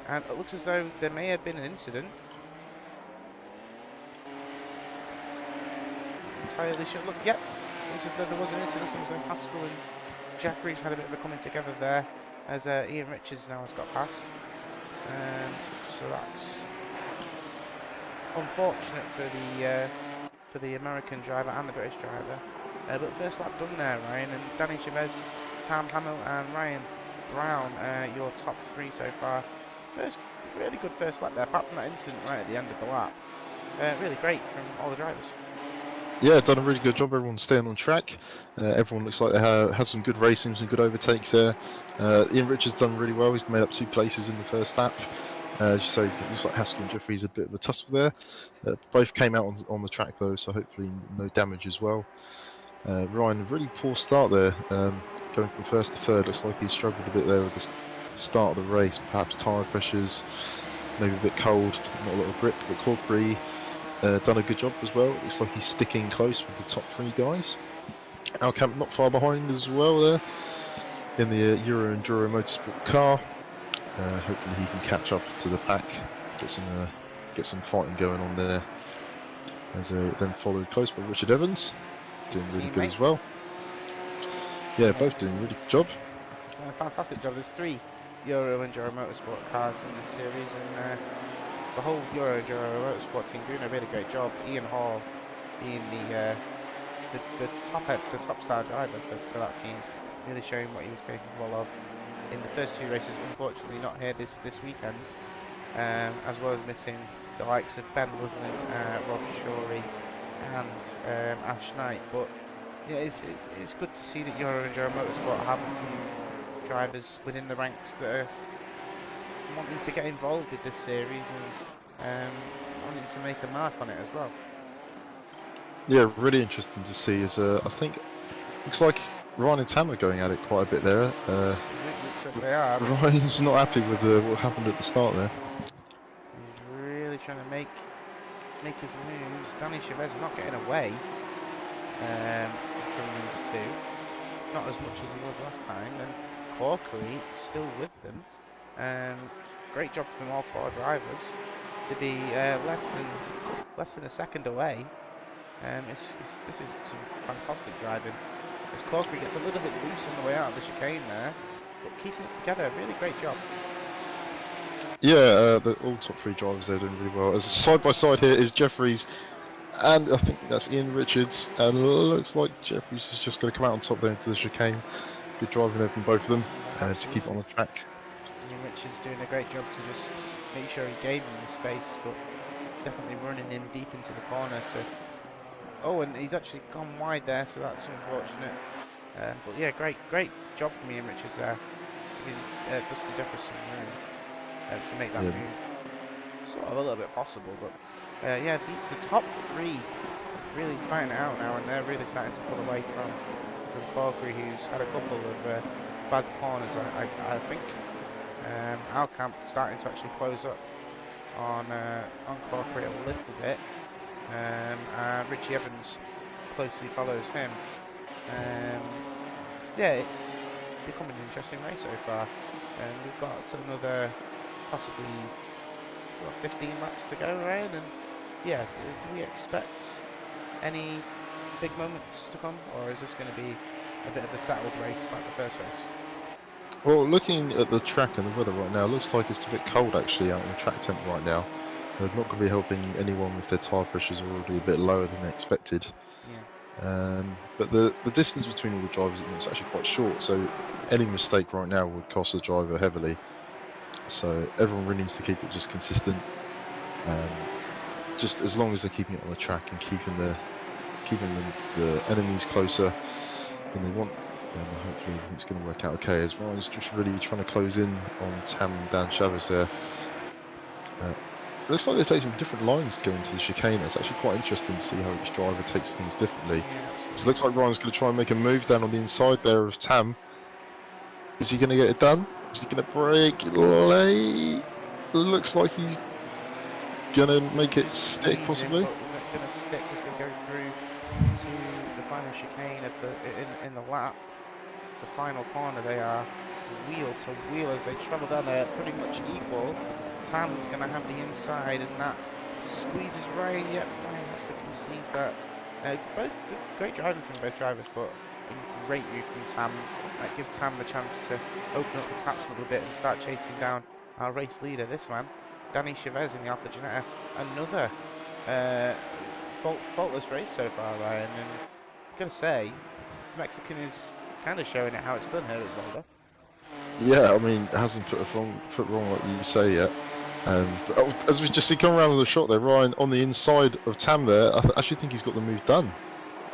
and it looks as though there may have been an incident. Entirely sure. Look, yep, looks as though there was an incident. So Haskell and Jeffries had a bit of a coming together there, as Ian Richards now has got past. So that's unfortunate for the American driver and the British driver. But first lap done there, Ryan, and Danny Chavez, Tam Hamill and Ryan Brown, your top 3 so far. First, really good first lap there, apart from that incident right at the end of the lap. Really great from all the drivers. Yeah, done a really good job. Everyone's staying on track. Everyone looks like they had some good racing, some good overtakes there. Ian Richards done really well. He's made up 2 places in the first lap. So it looks like Haskell and Jeffries a bit of a tussle there. Both came out on the track though, so hopefully no damage as well. Ryan, a really poor start there. Going from first to third, looks like he struggled a bit there with the start of the race. Perhaps tyre pressures, maybe a bit cold, not a lot of grip. But Corkery done a good job as well. Looks like he's sticking close with the top 3 guys. Alcamp not far behind as well there in the Euro Enduro Motorsport car. Hopefully he can catch up to the pack, get some fighting going on there. As then followed close by Richard Evans, doing really good as well. Yeah, both doing a really good job. Fantastic job. There's 3 Euro Enduro Motorsport cars in this series, and the whole Euro Enduro Motorsport team doing a really great job. Ian Hall being the top star driver for that team, really showing what he was capable of in the first 2 races. Unfortunately not here this weekend, as well as missing the likes of Ben Loveland, Rob Shorey and Ash Knight. But yeah, it's good to see that Euro Enduro Motorsport have a few drivers within the ranks that are wanting to get involved with this series and wanting to make a mark on it as well. Yeah, really interesting to see. As I think looks like Ryan and Tam are going at it quite a bit there. They are. Ryan's not happy with what happened at the start there. He's really trying to make his moves. Danny Chavez not getting away from these 2, not as much as he was last time, and Corkery still with them. Great job from all 4 drivers to be less than a second away. This is some fantastic driving, as Corkery gets a little bit loose on the way out of the chicane there, but keeping it together. Really great job. Yeah, all top 3 drivers there doing really well. As side by side here is Jeffries, and I think that's Ian Richards, and it looks like Jeffries is just going to come out on top there into the chicane. Good driving there from both of them to keep it on the track. Ian Richards doing a great job to just make sure he gave him the space, but definitely running him deep into the corner to... Oh, and he's actually gone wide there, so that's unfortunate. But yeah, great job from Ian Richards there, giving Dustin Jeffries some room to make that move. Sort of a little bit possible, but yeah, the top 3 really fighting it out now, and they're really starting to pull away from Corkery, who's had a couple of bad corners, I think. Alcamp starting to actually close up on Corkery a little bit, and Richie Evans closely follows him. Yeah, it's becoming an interesting race so far, and we've got another possibly 15 laps to go, right? And yeah, do we expect any big moments to come, or is this going to be a bit of a settled race like the first race? Well, looking at the track and the weather right now, it looks like it's a bit cold actually out on the track temp right now. Not going to be helping anyone if their tyre pressures are already a bit lower than they expected. Yeah. But the distance between all the drivers is actually quite short, so any mistake right now would cost the driver heavily. So everyone really needs to keep it just consistent. Just as long as they're keeping it on the track and keeping the enemies closer than they want, then hopefully everything's going to work out okay. As Ryan's just really trying to close in on Tam and Dan Chavez there. Looks like they're taking different lines going to the chicane. It's actually quite interesting to see how each driver takes things differently. So it looks like Ryan's going to try and make a move down on the inside there of Tam. Is he going to get it done? Is he going to brake late? Looks like he's going to make it stick possibly. Is that going to stick as they go through to the final chicane at in the lap? The final corner, they are wheel to wheel as they travel down there, pretty much equal. Tam's going to have the inside, and that squeezes Ryan. Yep, Ryan has to concede that. Both great driving from both drivers, but a great move from Tam. That gives Tam the chance to open up the taps a little bit and start chasing down our race leader. This man, Danny Chavez in the Alpha Ginetta. Another faultless race so far, Ryan. And I'm going to say, Mexican is kind of showing it how it's done here at Zolder. Yeah, I mean, it hasn't put a foot wrong like you say yet. But as we just see come around with the shot there, Ryan on the inside of Tam there, I actually think he's got the move done.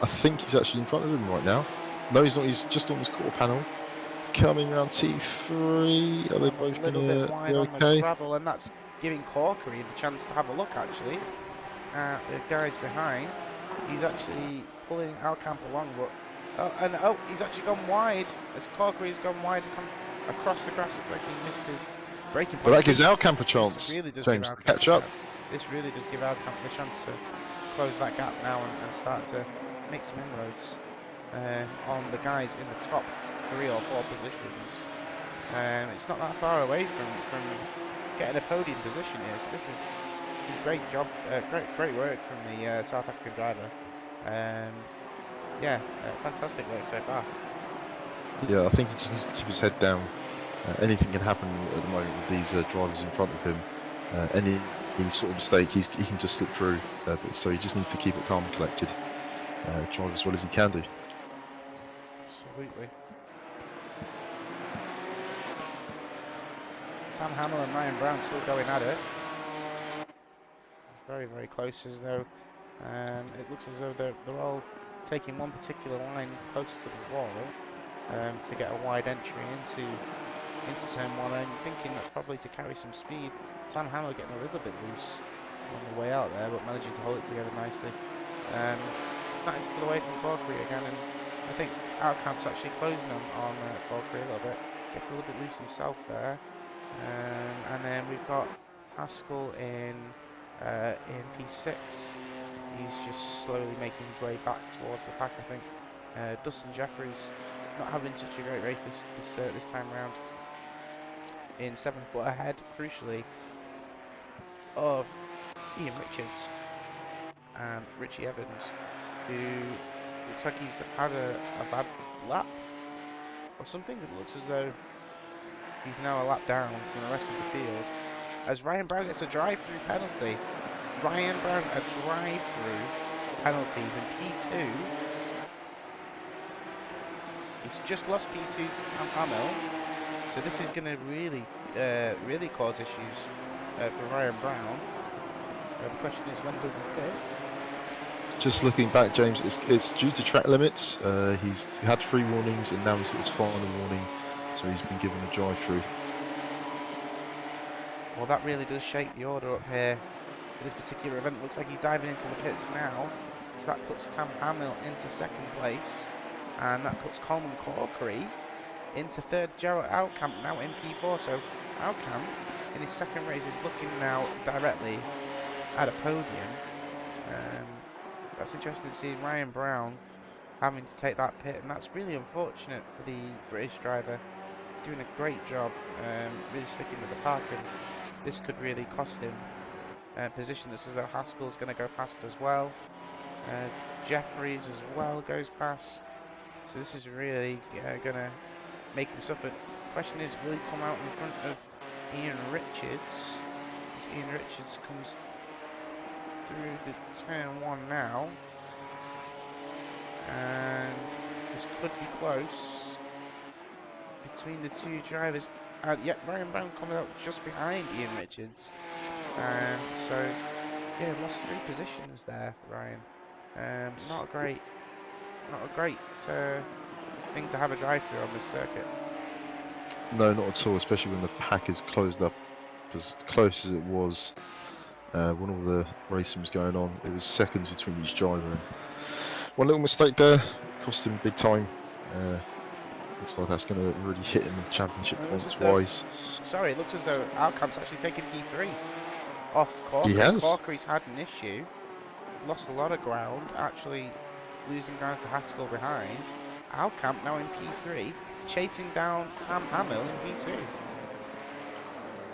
I think he's actually in front of him right now. No, he's not. He's just on his quarter panel. Coming around T3. Are they both going to be okay? On the gravel, and that's giving Corkery the chance to have a look actually. The guys behind. He's actually pulling Alcamp along, but he's actually gone wide as Corkery's gone wide across the grass. Looks like he missed his braking point. Well, that gives Alcamp a chance, really James, to catch up. This really does give Alcamp the chance to close that gap now and start to make some inroads on the guys in the top 3 or 4 positions. It's not that far away from getting a podium position here, so this is great job, great work from the South African driver. Yeah, fantastic work so far. Yeah, I think he just needs to keep his head down. Anything can happen at the moment with these drivers in front of him. Any sort of mistake, he can just slip through. So he just needs to keep it calm and collected. Drive as well as he can do. Absolutely. Tam Hamill and Ryan Brown still going at it. Very, very close, as though it looks as though they're all taking one particular line close to the wall to get a wide entry into turn 1, and thinking that's probably to carry some speed. Tam Hamill getting a little bit loose on the way out there, but managing to hold it together nicely. Starting to pull away from Corkery again, and I think Alcamp's actually closing on Corkery a little bit. Gets a little bit loose himself there. And then we've got Haskell in P6. He's just slowly making his way back towards the pack, I think. Dustin Jeffries not having such a great race this time around in 7th, but ahead, crucially, of Ian Richards and Richie Evans, who looks like he's had a bad lap or something. It looks as though he's now a lap down from the rest of the field, as Ryan Brown gets a drive-through penalty. Ryan Brown a drive-through penalty in P2. He's just lost P2 to Tam Hamill, so this is going to really cause issues for Ryan Brown. The question is, when does he fit? Just looking back, James, it's due to track limits. He's had 3 warnings, and now he's got his final warning, so he's been given a drive-through. Well, that really does shape the order up here for this particular event. Looks like he's diving into the pits now. So that puts Tam Hamill into second place, and that puts Coleman Corkery into third. Gerald Outcamp now in P4. So Outcamp in his second race is looking now directly at a podium. That's interesting to see Ryan Brown having to take that pit, and that's really unfortunate for the British driver. Doing a great job, really sticking with the pack, and this could really cost him position. This is Haskell's going to go past as well. Jeffries as well goes past. So this is really going to make him suffer. Question is, will he come out in front of Ian Richards? As Ian Richards comes through the turn 1 now, and this could be close between the two drivers. Yep, Ryan Brown coming up just behind Ian Richards. So yeah, lost 3 positions there, Ryan. Not a great thing to have a drive through on this circuit. No, not at all, especially when the pack is closed up as close as it was when all the racing was going on. It was seconds between each driver. And one little mistake there cost him big time. Looks like that's going to really hit him in championship points wise. Sorry, it looks as though Outcamp's actually taken P3 off Corkery. He has. Corkery's had an issue, lost a lot of ground, actually losing ground to Haskell behind. Outcamp now in P3, chasing down Tam Hamill in P2.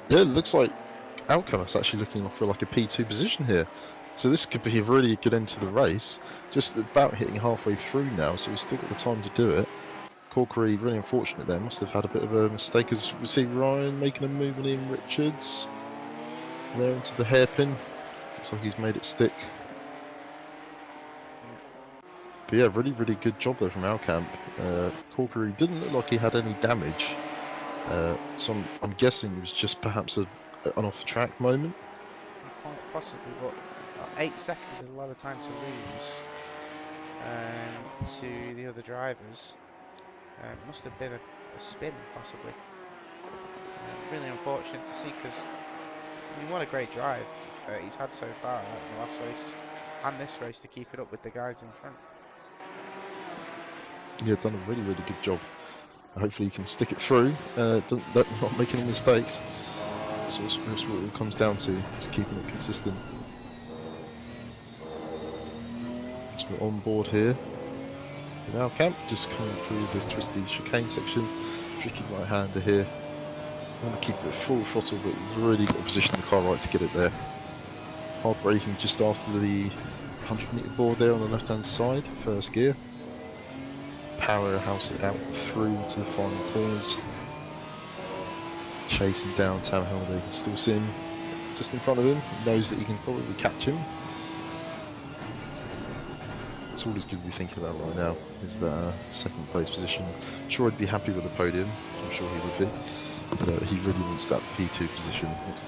Yeah, it looks like Outcamp is actually looking for like a P2 position here. So this could be a really good end to the race. Just about hitting halfway through now, so we've still got the time to do it. Corkery, really unfortunate there, must have had a bit of a mistake as we see Ryan making a move on Ian Richards. There into the hairpin. Looks like he's made it stick. But yeah, really, really good job there from Outcamp. Corkery didn't look like he had any damage. So I'm guessing it was just perhaps an off-track moment. Quite possibly, but 8 seconds is a lot of time to lose to the other drivers. Must have been a spin, possibly. Really unfortunate to see, because I mean, what a great drive he's had so far in the last race and this race to keep it up with the guys in front. Yeah, done a really, really good job. Hopefully he can stick it through, not making any mistakes. That's what it all comes down to, is keeping it consistent. So we're on board here. Now Camp just coming through this twisty chicane section, tricky right-hander here. I want to keep it at full throttle, but really got to position the car right to get it there. Hard braking just after the 100-metre board there on the left-hand side, first gear. Powerhouse it out through to the final corners. Chasing down Tam Hamill, you can still see him just in front of him. He knows that he can probably catch him. That's all he's going to be thinking about right now, is that second place position. I'm sure he'd be happy with the podium, I'm sure he would be. But he really wants that P2 position, wants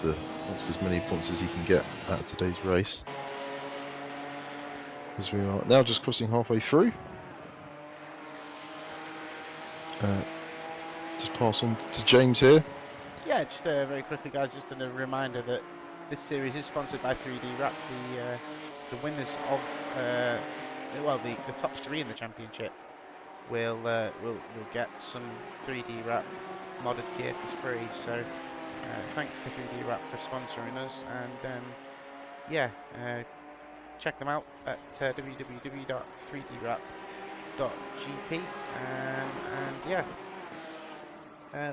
as many points as he can get out of today's race. As we are now just crossing halfway through. Just pass on to James here. Yeah, just very quickly, guys, just a reminder that this series is sponsored by 3Drap. The winners of the top 3 in the championship will get some 3Drap modded gear for free. So thanks to 3Drap for sponsoring us, and check them out at www.3drap.gp.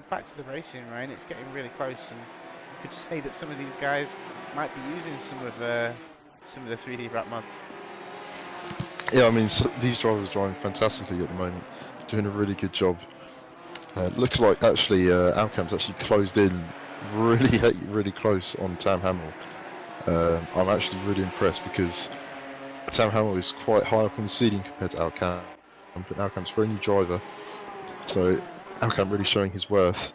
Back to the racing, Ryan. It's getting really close, and you could say that some of these guys might be using some of the 3Drap mods. Yeah, I mean, these drivers are driving fantastically at the moment, doing a really good job. Looks like actually Outcamp's actually closed in really close on Tam Hamill. I'm actually really impressed, because Tam Hamill is quite high up on the seeding compared to Outcamp, but Outcamp's a very new driver, so Outcamp really showing his worth.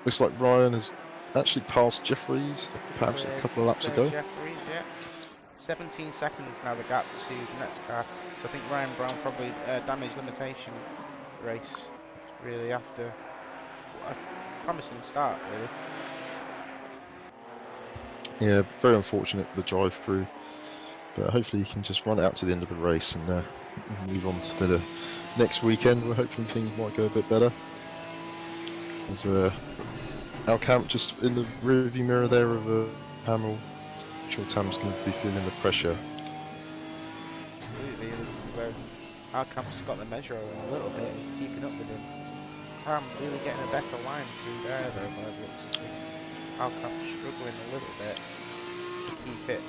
Looks like Ryan has actually passed Jeffries perhaps a couple of laps ago. Jeffries, yeah. 17 seconds now the gap to the next car. So I think Ryan Brown probably damage limitation race really after a promising start, really. Yeah, very unfortunate the drive through, But hopefully he can just run it out to the end of the race and move on to the next weekend where hopefully things might go a bit better. There's our camp just in the rearview mirror there of Hamill. I'm sure Tam's going to be feeling the pressure. Absolutely, it looks as though our camp's got the measure of him a little bit. He's keeping up with him. Tam really getting a better line through there though, by the looks of things. Our camp's struggling a little bit to keep it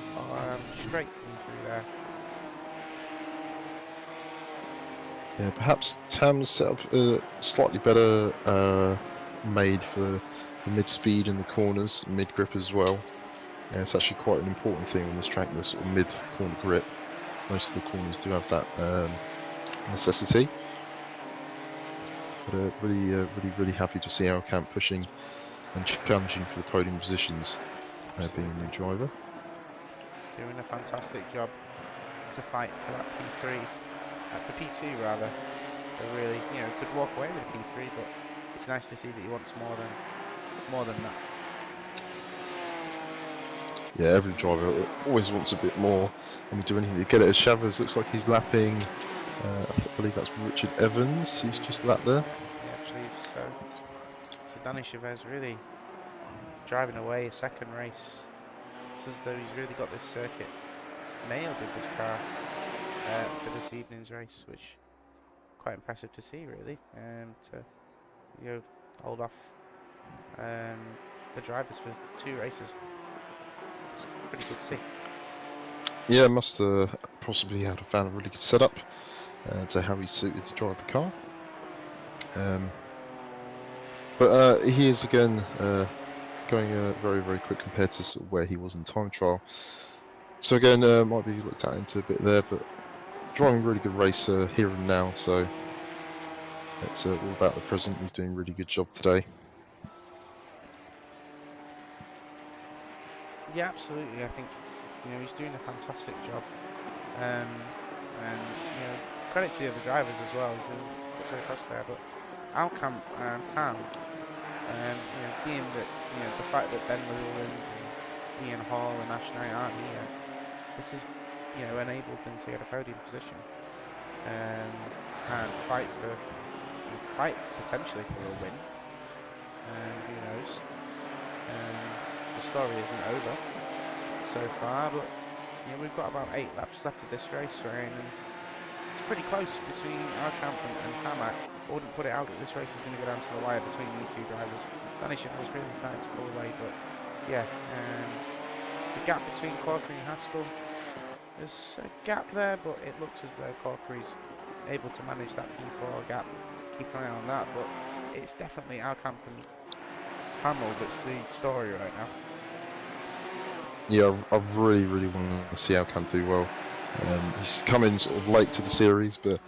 straight through there. Yeah, perhaps Tam's setup slightly better made for the mid-speed and the corners, mid-grip as well. Yeah, it's actually quite an important thing on this track, the sort of mid-corner grip. Most of the corners do have that necessity. But really happy to see our camp pushing and challenging for the podium positions, being a new driver. Doing a fantastic job to fight for that P3, for P2 rather. So really, could walk away with a P3, but it's nice to see that he wants more than that. Yeah, every driver always wants a bit more, and we do anything to get it. As Chavez looks like he's lapping, I believe that's Richard Evans, he's just lapped there. Yeah, I believe so. So Danny Chavez really driving away a second race. It's as though he's really got this circuit nailed with this car for this evening's race, which is quite impressive to see really, to hold off the drivers for 2 races. It's pretty good to see. Yeah, must possibly have found a really good setup to how he's suited to drive the car. But he is again going very quick compared to sort of where he was in time trial. So again, might be looked at into a bit there, but driving a really good race here and now. So it's all about the present. He's doing a really good job today. Yeah, absolutely. I think he's doing a fantastic job, and credit to the other drivers as well. He's puts it across there, but our camp and Tam, being that the fact that Ben Llewellyn, Ian Hall, and Ash Knight aren't here, this has enabled them to get a podium position and fight potentially for a win. And who knows? The story isn't over so far, but we've got about 8 laps left of this race, and it's pretty close between our camp and Tamak. I wouldn't put it out that this race is going to go down to the wire between these 2 drivers. Danish was really starting to pull away, but yeah, the gap between Corkery and Haskell, there's a gap there, but it looks as though Corkery's able to manage that P4 gap. Keep an eye on that, but it's definitely our camp and Hamill that's the story right now. Yeah, I really want to see how Camp do well. He's come in sort of late to the series, but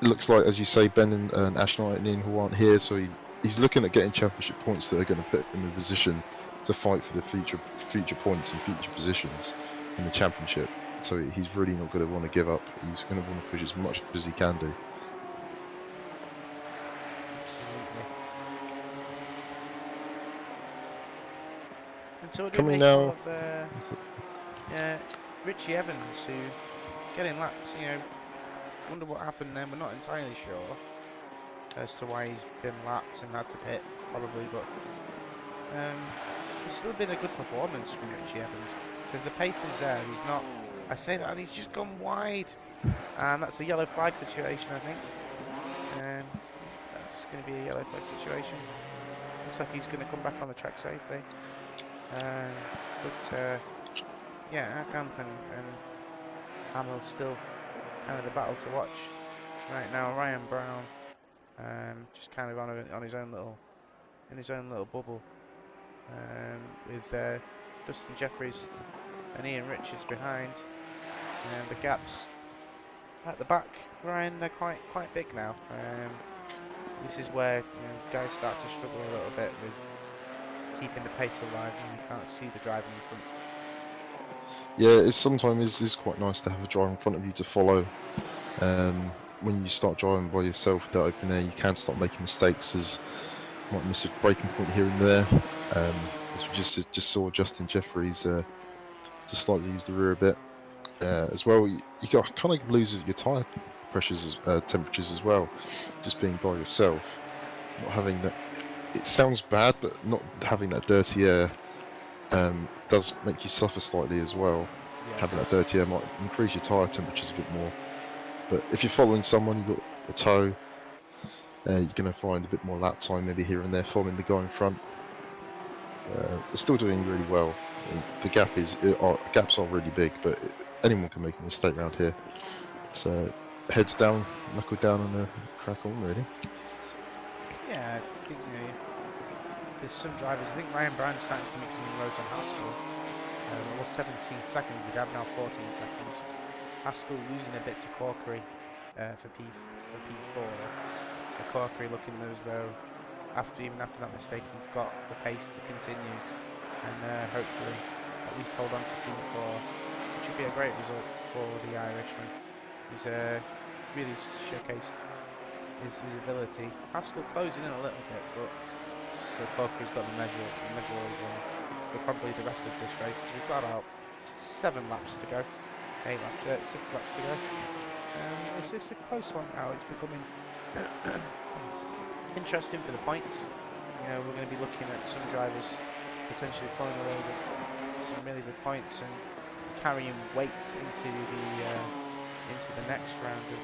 it looks like, as you say, Ben and Ash Knight and Ian Hall aren't here, so he's looking at getting championship points that are going to put him in a position to fight for the future points and future positions in the championship. So he's really not going to want to give up. He's going to want to push as much as he can do. And so coming now, Richie Evans, who getting laps, wonder what happened then. We're not entirely sure as to why he's been lapped and had to pit, probably, but it's still been a good performance from Richie Evans because the pace is there. He's not. I say that, and he's just gone wide, and that's a yellow flag situation, I think. That's going to be a yellow flag situation. Looks like he's going to come back on the track safely. But yeah, Camp and Hamill still kind of the battle to watch right now. Ryan Brown, just kind of on his own little bubble, with Dustin Jeffries and Ian Richards behind, and the gaps at the back, Ryan, they're quite big now. This is where guys start to struggle a little bit with keeping the pace alive when you can't see the driver in front. Yeah, it sometimes is quite nice to have a driver in front of you to follow. When you start driving by yourself with that open air, you can start making mistakes, as you might miss a braking point here and there. As we just saw Justin Jeffries just slightly use the rear a bit. as well. You got kind of loses your tyre pressures, temperatures as well, just being by yourself, not having that. It sounds bad, but not having that dirty air does make you suffer slightly as well. Yeah, Having that of course. dirty air might increase your tyre temperatures a bit more. But if you're following someone, you've got the tow, you're going to find a bit more lap time maybe here and there following the guy in front. They're still doing really well. The gaps are really big, but anyone can make a mistake around here. So heads down, knuckle down, and crack on really. Yeah, I think there's some drivers. I think Ryan Brown's starting to make some inroads on Haskell. It was 17 seconds. The gap now 14 seconds. Haskell losing a bit to Corkery for P4. So Corkery looking as though even after that mistake, he's got the pace to continue and hopefully at least hold on to P4, which would be a great result for the Irishman. He's really showcased his ability. Haskell closing in a little bit, but so Corkery's got the measure for probably the rest of this race. We've got about 7 laps to go, 6 laps to go. It's just a close one now. It's becoming interesting for the points. You know, we're going to be looking at some drivers potentially pulling away with some really good points and carrying weight into the next round of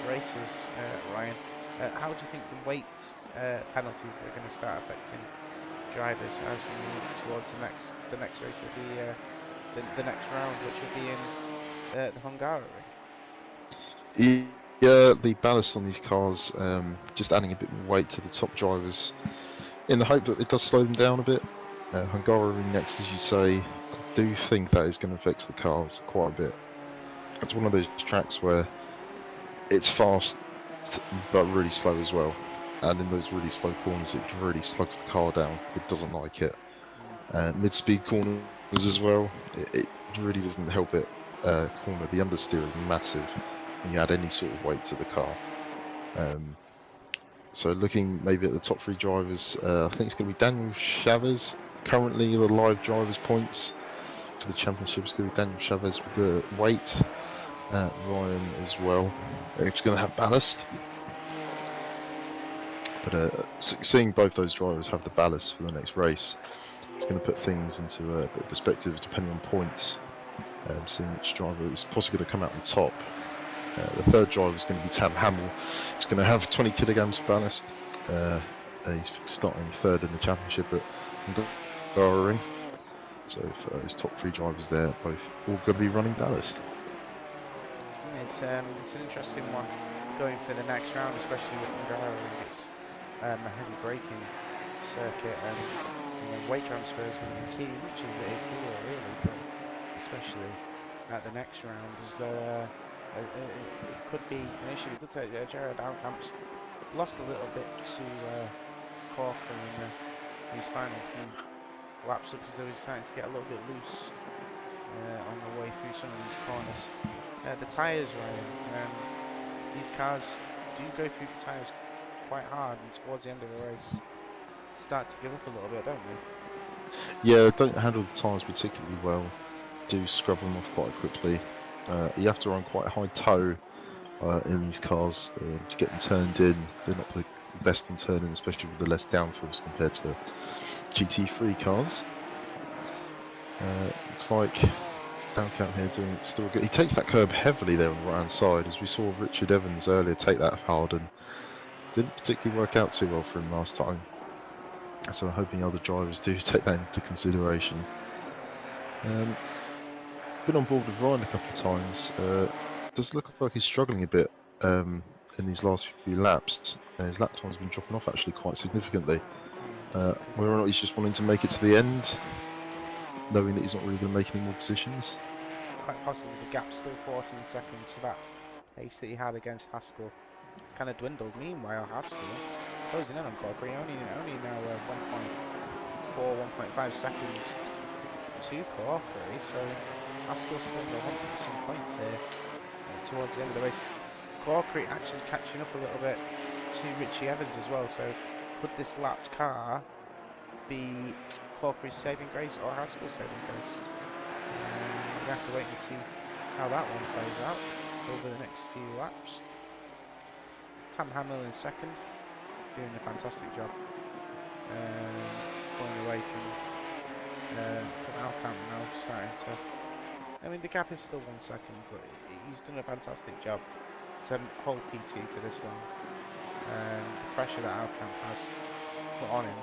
races. Ryan, how do you think the weight penalties are going to start affecting drivers as we move towards the next race of the next round, which will be in the Hungary? Yeah, the ballast on these cars, just adding a bit more weight to the top drivers, in the hope that it does slow them down a bit. Hungary next, as you say, I do think that is going to affect the cars quite a bit. It's one of those tracks where it's fast, but really slow as well. And in those really slow corners, it really slugs the car down. It doesn't like it. Mid-speed corners as well, it really doesn't help it corner. The understeer is massive when you add any sort of weight to the car. So looking maybe at the top 3 drivers, I think it's going to be Daniel Chavez. Currently the live drivers points for the championship is going to be Daniel Chavez with the weight. Ryan as well. It's going to have ballast. But seeing both those drivers have the ballast for the next race, it's going to put things into a bit of perspective depending on points. Seeing which driver is possibly going to come out on top. The third driver is going to be Tam Hamill. He's going to have 20 kilograms of ballast. He's starting third in the championship at Hungary. So for those top 3 drivers there, both all going to be running ballast. It's an interesting one going for the next round, especially with Hungary. It's a heavy braking circuit and weight transfer is going to be key, which is it is here really, but especially at the next round, as though it could be an issue. It looks like Jared Alcamp's lost a little bit to Corker in his final few laps, because he was starting to get a little bit loose on the way through some of these corners. The tyres, Ryan, these cars do go through the tyres quite hard, and towards the end of the race start to give up a little bit, don't they? Yeah, don't handle the tyres particularly well. Do scrub them off quite quickly. You have to run quite a high toe in these cars to get them turned in. They're not the best on turning, especially with the less downforce compared to GT3 cars. Looks like Alcamp here doing it still good. He takes that curb heavily there on the right hand side, as we saw Richard Evans earlier take that hard and didn't particularly work out too well for him last time. So I'm hoping other drivers do take that into consideration. Been on board with Ryan a couple of times. Does look like he's struggling a bit in these last few laps. His lap time's been dropping off actually quite significantly. Whether or not he's just wanting to make it to the end, knowing that he's not really going to make any more positions. Quite possibly the gap's still 14 seconds to that pace that he had against Haskell. It's kind of dwindled. Meanwhile, Haskell closing in on Corkery, only now 1.4, 1.5 seconds to Corkery, so Haskell's still wanting some points here towards the end of the race. Corkery actually catching up a little bit to Richie Evans as well, so could this lapped car be Corkery's saving grace or Haskell's saving grace? We have to wait and see how that one plays out over the next few laps. Tam Hamill in second, doing a fantastic job. Pulling away from Alcamp now, starting to... I mean, the gap is still 1 second, but he's done a fantastic job to hold PT for this long. The pressure that Alcamp has put on him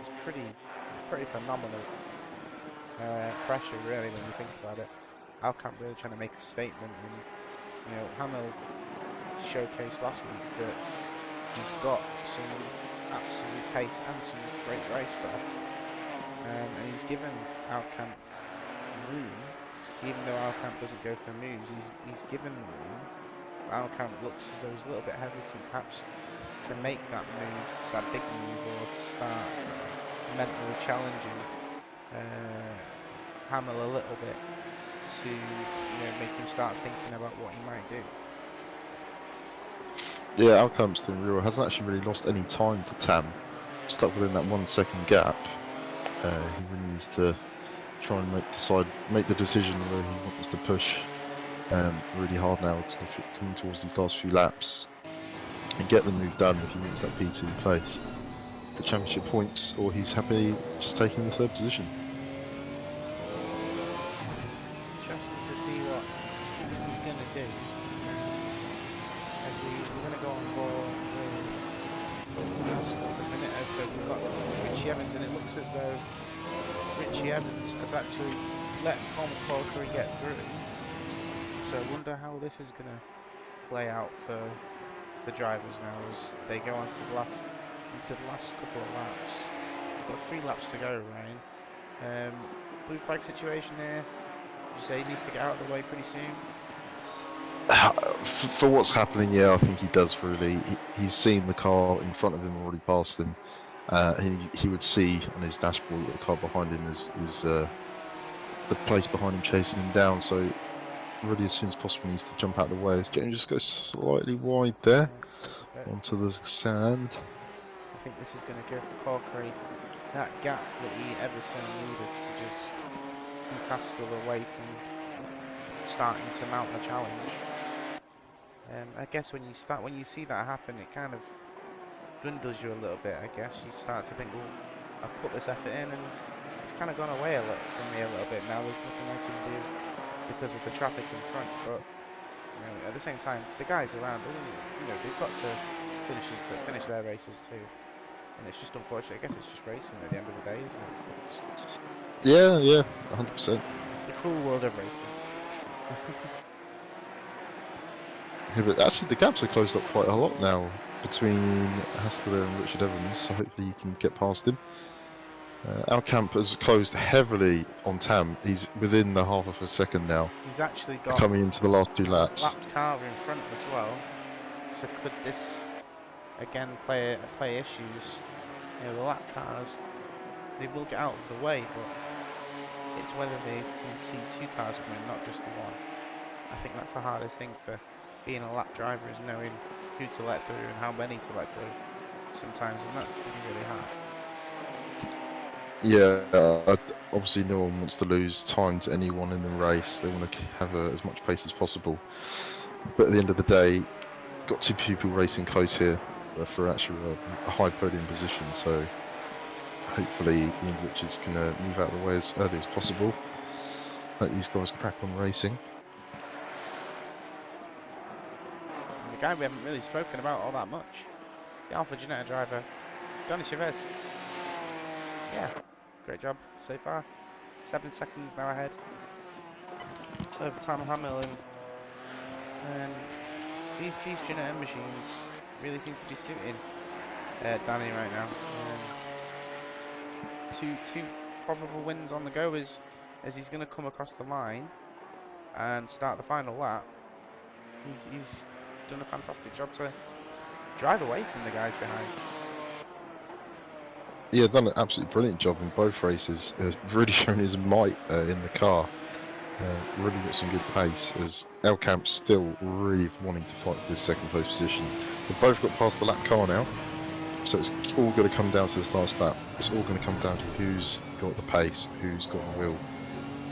is pretty phenomenal pressure, really, when you think about it. Alcamp really trying to make a statement, and you know, Hamill showcased last week that he's got some absolute pace and some great race there, and he's given Alcamp room, even though Alcamp doesn't go for moves. He's given room. Alcamp looks as though he's a little bit hesitant, perhaps, to make that move, that big move, or to start mentally challenging Hamill a little bit to, you know, make him start thinking about what he might do. Yeah, Alcamp's doing real. Hasn't actually really lost any time to Tam. Stuck within that 1 second gap. He really needs to try and make the decision where he wants to push really hard now to coming towards these last few laps and get the move done if he wants that P2 place, the championship points, or he's happy just taking the 3rd position. Interesting to see what he's going to do. As we're going to go on board with last couple of minutes, so we've got Richie Evans, and it looks as though Richie Evans has actually let Tom Corkery get through. So I wonder how this is going to play out for the drivers now as they go on to the last couple of laps. We've got 3 laps to go, Ryan. Blue flag situation here. Would you say he needs to get out of the way pretty soon? For what's happening, yeah, I think he does really. He's seen the car in front of him already past him. He would see on his dashboard that the car behind him is the place behind him chasing him down. So really, as soon as possible, he needs to jump out of the way. His game just goes slightly wide there onto the sand. I think this is going to go for Corkery. That gap that he ever so needed to just keep Haskell away from starting to mount the challenge. I guess when you see that happen, it kind of dwindles you a little bit. I guess you start to think, well, I've put this effort in, and it's kind of gone away from me a little bit now. There's nothing I can do because of the traffic in front. But you know, at the same time, the guys around, you know, they've got to finish their races too. And it's just unfortunate. I guess it's just racing at the end of the day, isn't it? Yeah, 100%. The cool world of racing. Yeah, but actually the gaps are closed up quite a lot now between Haskell and Richard Evans, so hopefully you can get past him. Alcamp has closed heavily on Tam. He's within the half of a second now. He's actually got coming into the last 2 laps. Lapped car in front as well. So could this again play issues? You know, the lap cars, they will get out of the way, but it's whether they can see 2 cars coming, not just the one. I think that's the hardest thing for being a lap driver, is knowing who to let through and how many to let through sometimes, and that can be really hard. Yeah, obviously no one wants to lose time to anyone in the race. They want to have as much pace as possible. But at the end of the day, got 2 people racing close here for actually a high podium position. So hopefully Ian Richards can move out of the way as early as possible. Hope these guys crack on racing. And the guy we haven't really spoken about all that much, the Alpha Ginetta driver, Johnny Chavez. Yeah, great job so far. 7 seconds now ahead over Tam Hamill, and these Ginetta machines really seem to be suiting Danny right now. Two probable wins on the go as he's going to come across the line and start the final lap. He's done a fantastic job to drive away from the guys behind. Yeah, done an absolutely brilliant job in both races. Really shown his might in the car. Really got some good pace, as Alcamp's still really wanting to fight for this 2nd place position. They've both got past the lap car now, so it's all going to come down to this last lap. It's all going to come down to who's got the pace, who's got the will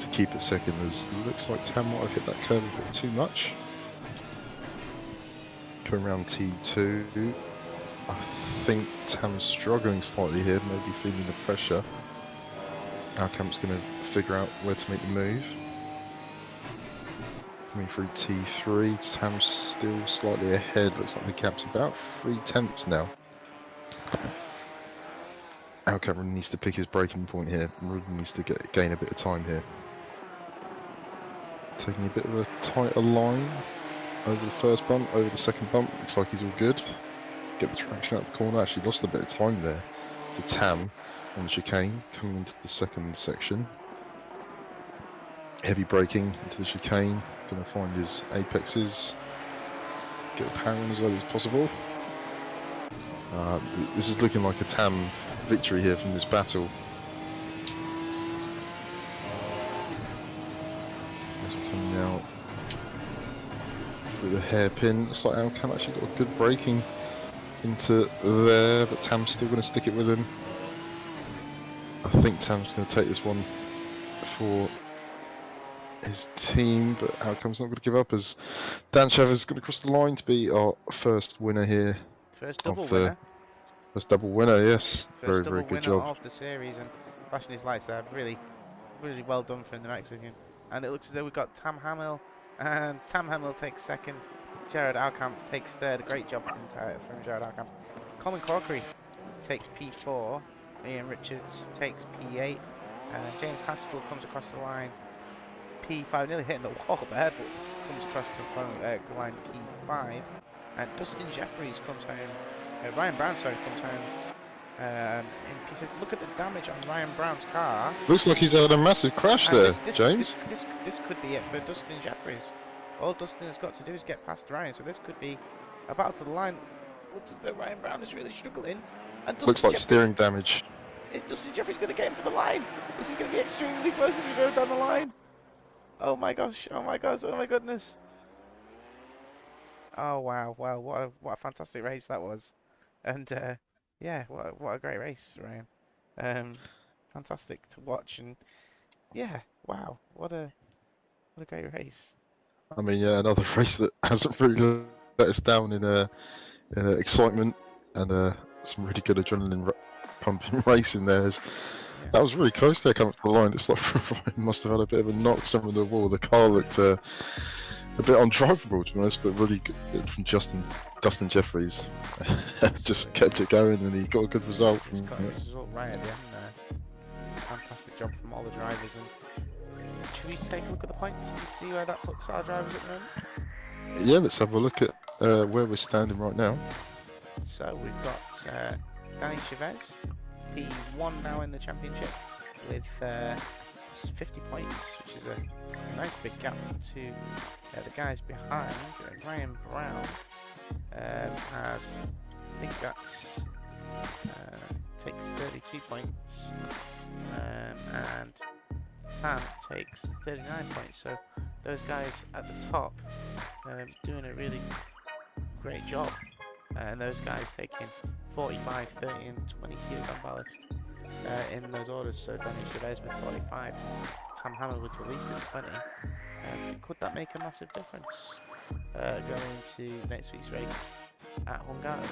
to keep it second, as it looks like Tam might have hit that curve a bit too much. Coming around T2, I think Tam's struggling slightly here, maybe feeling the pressure. Alkamp's going to figure out where to make the move. Coming through T3, Tam's still slightly ahead, looks like the gap's about 3/10 now. Alkamp really needs to pick his breaking point here, really needs to gain a bit of time here. Taking a bit of a tighter line over the first bump, over the second bump, looks like he's all good. Get the traction out of the corner, actually lost a bit of time there to Tam on the chicane, coming into the second section. Heavy braking into the chicane, going to find his apexes, get the power on as early as possible. This is looking like a Tam victory here from this battle. As we're coming out with a hairpin, looks like Alkamp actually got a good braking into there, but Tam's still going to stick it with him. I think Tam's going to take this one for his team, but Alkamp's not going to give up, as Dan Chavez is going to cross the line to be our first winner here. First double winner. First double winner, yes. First Very good job. of the series, and flashing his lights there. Really well done from the Mexican. And it looks as though we've got Tam Hamill, and Tam Hamill takes second. Jared Alkamp takes third. A great job from Jared Alkamp. Colin Corkery takes P4. Ian Richards takes P8. James Haskell comes across the line P5, nearly hitting the wall there, but comes across the line P5. And Dustin Jeffries comes home. Ryan Brown, sorry, comes home in P6. Look at the damage on Ryan Brown's car. Looks like he's had a massive crash there, James. This could be it for Dustin Jeffries. All Dustin has got to do is get past Ryan, so this could be a battle to the line. Looks as though Ryan Brown is really struggling. And looks like steering damage. Is Dustin Jeffries going to get him for the line? This is going to be extremely close if we go down the line. Oh my gosh, oh my gosh, oh my goodness. Oh wow, what a fantastic race that was. And yeah, what a great race, Ryan. Fantastic to watch, and yeah, wow, what a great race. I mean, yeah, another race that hasn't really let us down in excitement and some really good adrenaline pumping racing there. Yeah. That was really close there coming to the line. It's like Ryan must have had a bit of a knock some of the wall. The car looked a bit undrivable, to be honest, but really good from Dustin Jeffries. Just kept it going, and he got a good result. He got a result right at the end there. Fantastic job from all the drivers. And should we take a look at the points and see where that puts our drivers at the moment? Yeah, let's have a look at where we're standing right now. So we've got Danny Chavez, P1 now in the championship with 50 points, which is a nice big gap to the guys behind. Ryan Brown has, I think that's takes 32 points, and Tam takes 39 points. So those guys at the top doing a really great job, and those guys taking 45, 30 and 20 kilogram ballast in those orders. So Danny Chavez with 45, Tam Hamill with the least at 20. Could that make a massive difference going into next week's race at Hungaroring?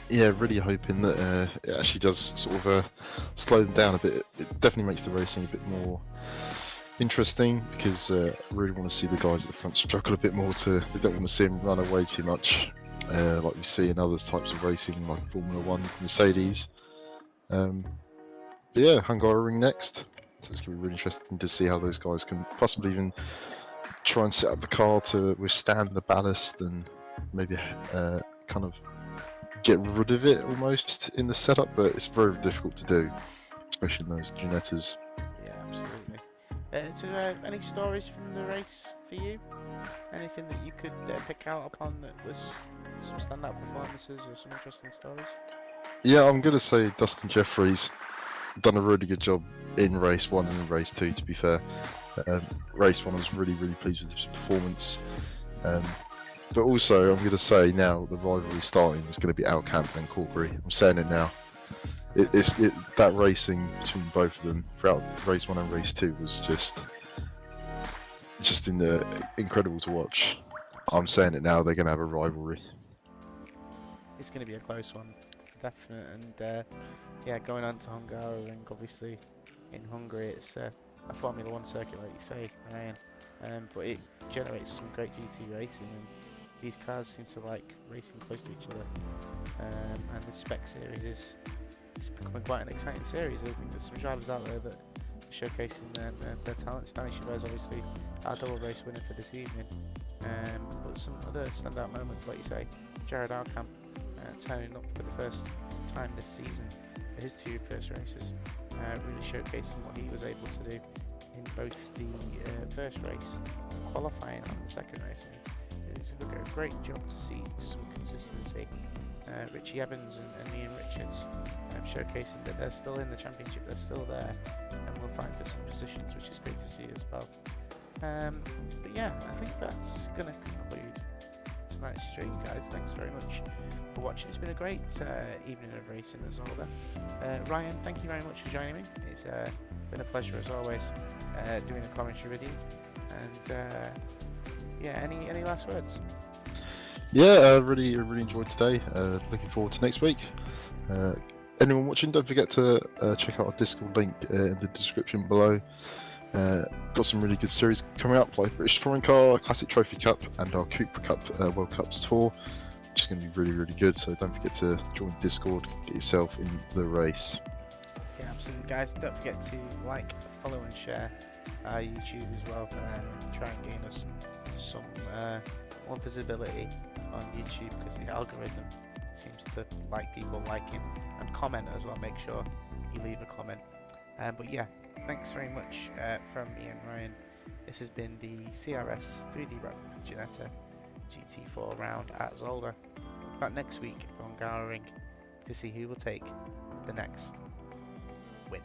Yeah, really hoping that it actually does sort of slow them down a bit. It definitely makes the racing a bit more interesting, because I really want to see the guys at the front struggle a bit more. They don't want to see them run away too much, like we see in other types of racing, like Formula 1, Mercedes. But yeah, Hungaroring next. So it's going to be really interesting to see how those guys can possibly even try and set up the car to withstand the ballast, and maybe kind of get rid of it almost in the setup, but it's very difficult to do, especially in those Ginettas. Yeah, absolutely. So any stories from the race for you? Anything that you could pick out upon that was some standout performances or some interesting stories? Yeah, I'm going to say Dustin Jeffries done a really good job in race 1 and in race 2, to be fair. Race 1 I was really pleased with his performance. But also, I'm going to say now the rivalry starting is going to be Alkamp and Corkery. I'm saying it now. that racing between both of them throughout race 1 and race 2 was just incredible to watch. I'm saying it now, they're going to have a rivalry. It's going to be a close one, definite. And yeah, going on to Hungaroring, obviously in Hungary it's a Formula 1 circuit, like you say, Ryan, but it generates some great GT racing, and these cars seem to like racing close to each other. And the spec series is becoming quite an exciting series. I think there's some drivers out there that are showcasing their talents. Danny Chavez, obviously, our double race winner for this evening. But some other standout moments, like you say, Jared Alcamp turning up for the first time this season for his 2 first races, really showcasing what he was able to do in both the first race and qualifying on the second race. It was a great job to see some consistency. Richie Evans and Ian Richards showcasing that they're still in the championship, they're still there, and will fight for some positions, which is great to see as well. But yeah, I think that's going to conclude tonight's stream, guys. Thanks very much for watching. It's been a great evening of racing as well. Ryan, thank you very much for joining me. It's been a pleasure as always doing the commentary with you. And yeah, any last words? Yeah, really enjoyed today. Looking forward to next week. Anyone watching, don't forget to check out our Discord link in the description below. Got some really good series coming up, like British Touring Car, Classic Trophy Cup, and our Cooper Cup World Cups tour, which is going to be really good. So don't forget to join Discord, get yourself in the race. Yeah, absolutely, guys. Don't forget to like, follow, and share our YouTube as well. Try and gain us some more visibility on YouTube, because the algorithm seems to like people liking and comment as well. Make sure you leave a comment. But yeah, thanks very much from me and Ryan. This has been the CRS 3Drap Ginetta GT4 round at Zolder. Back next week on Hungaroring to see who will take the next win.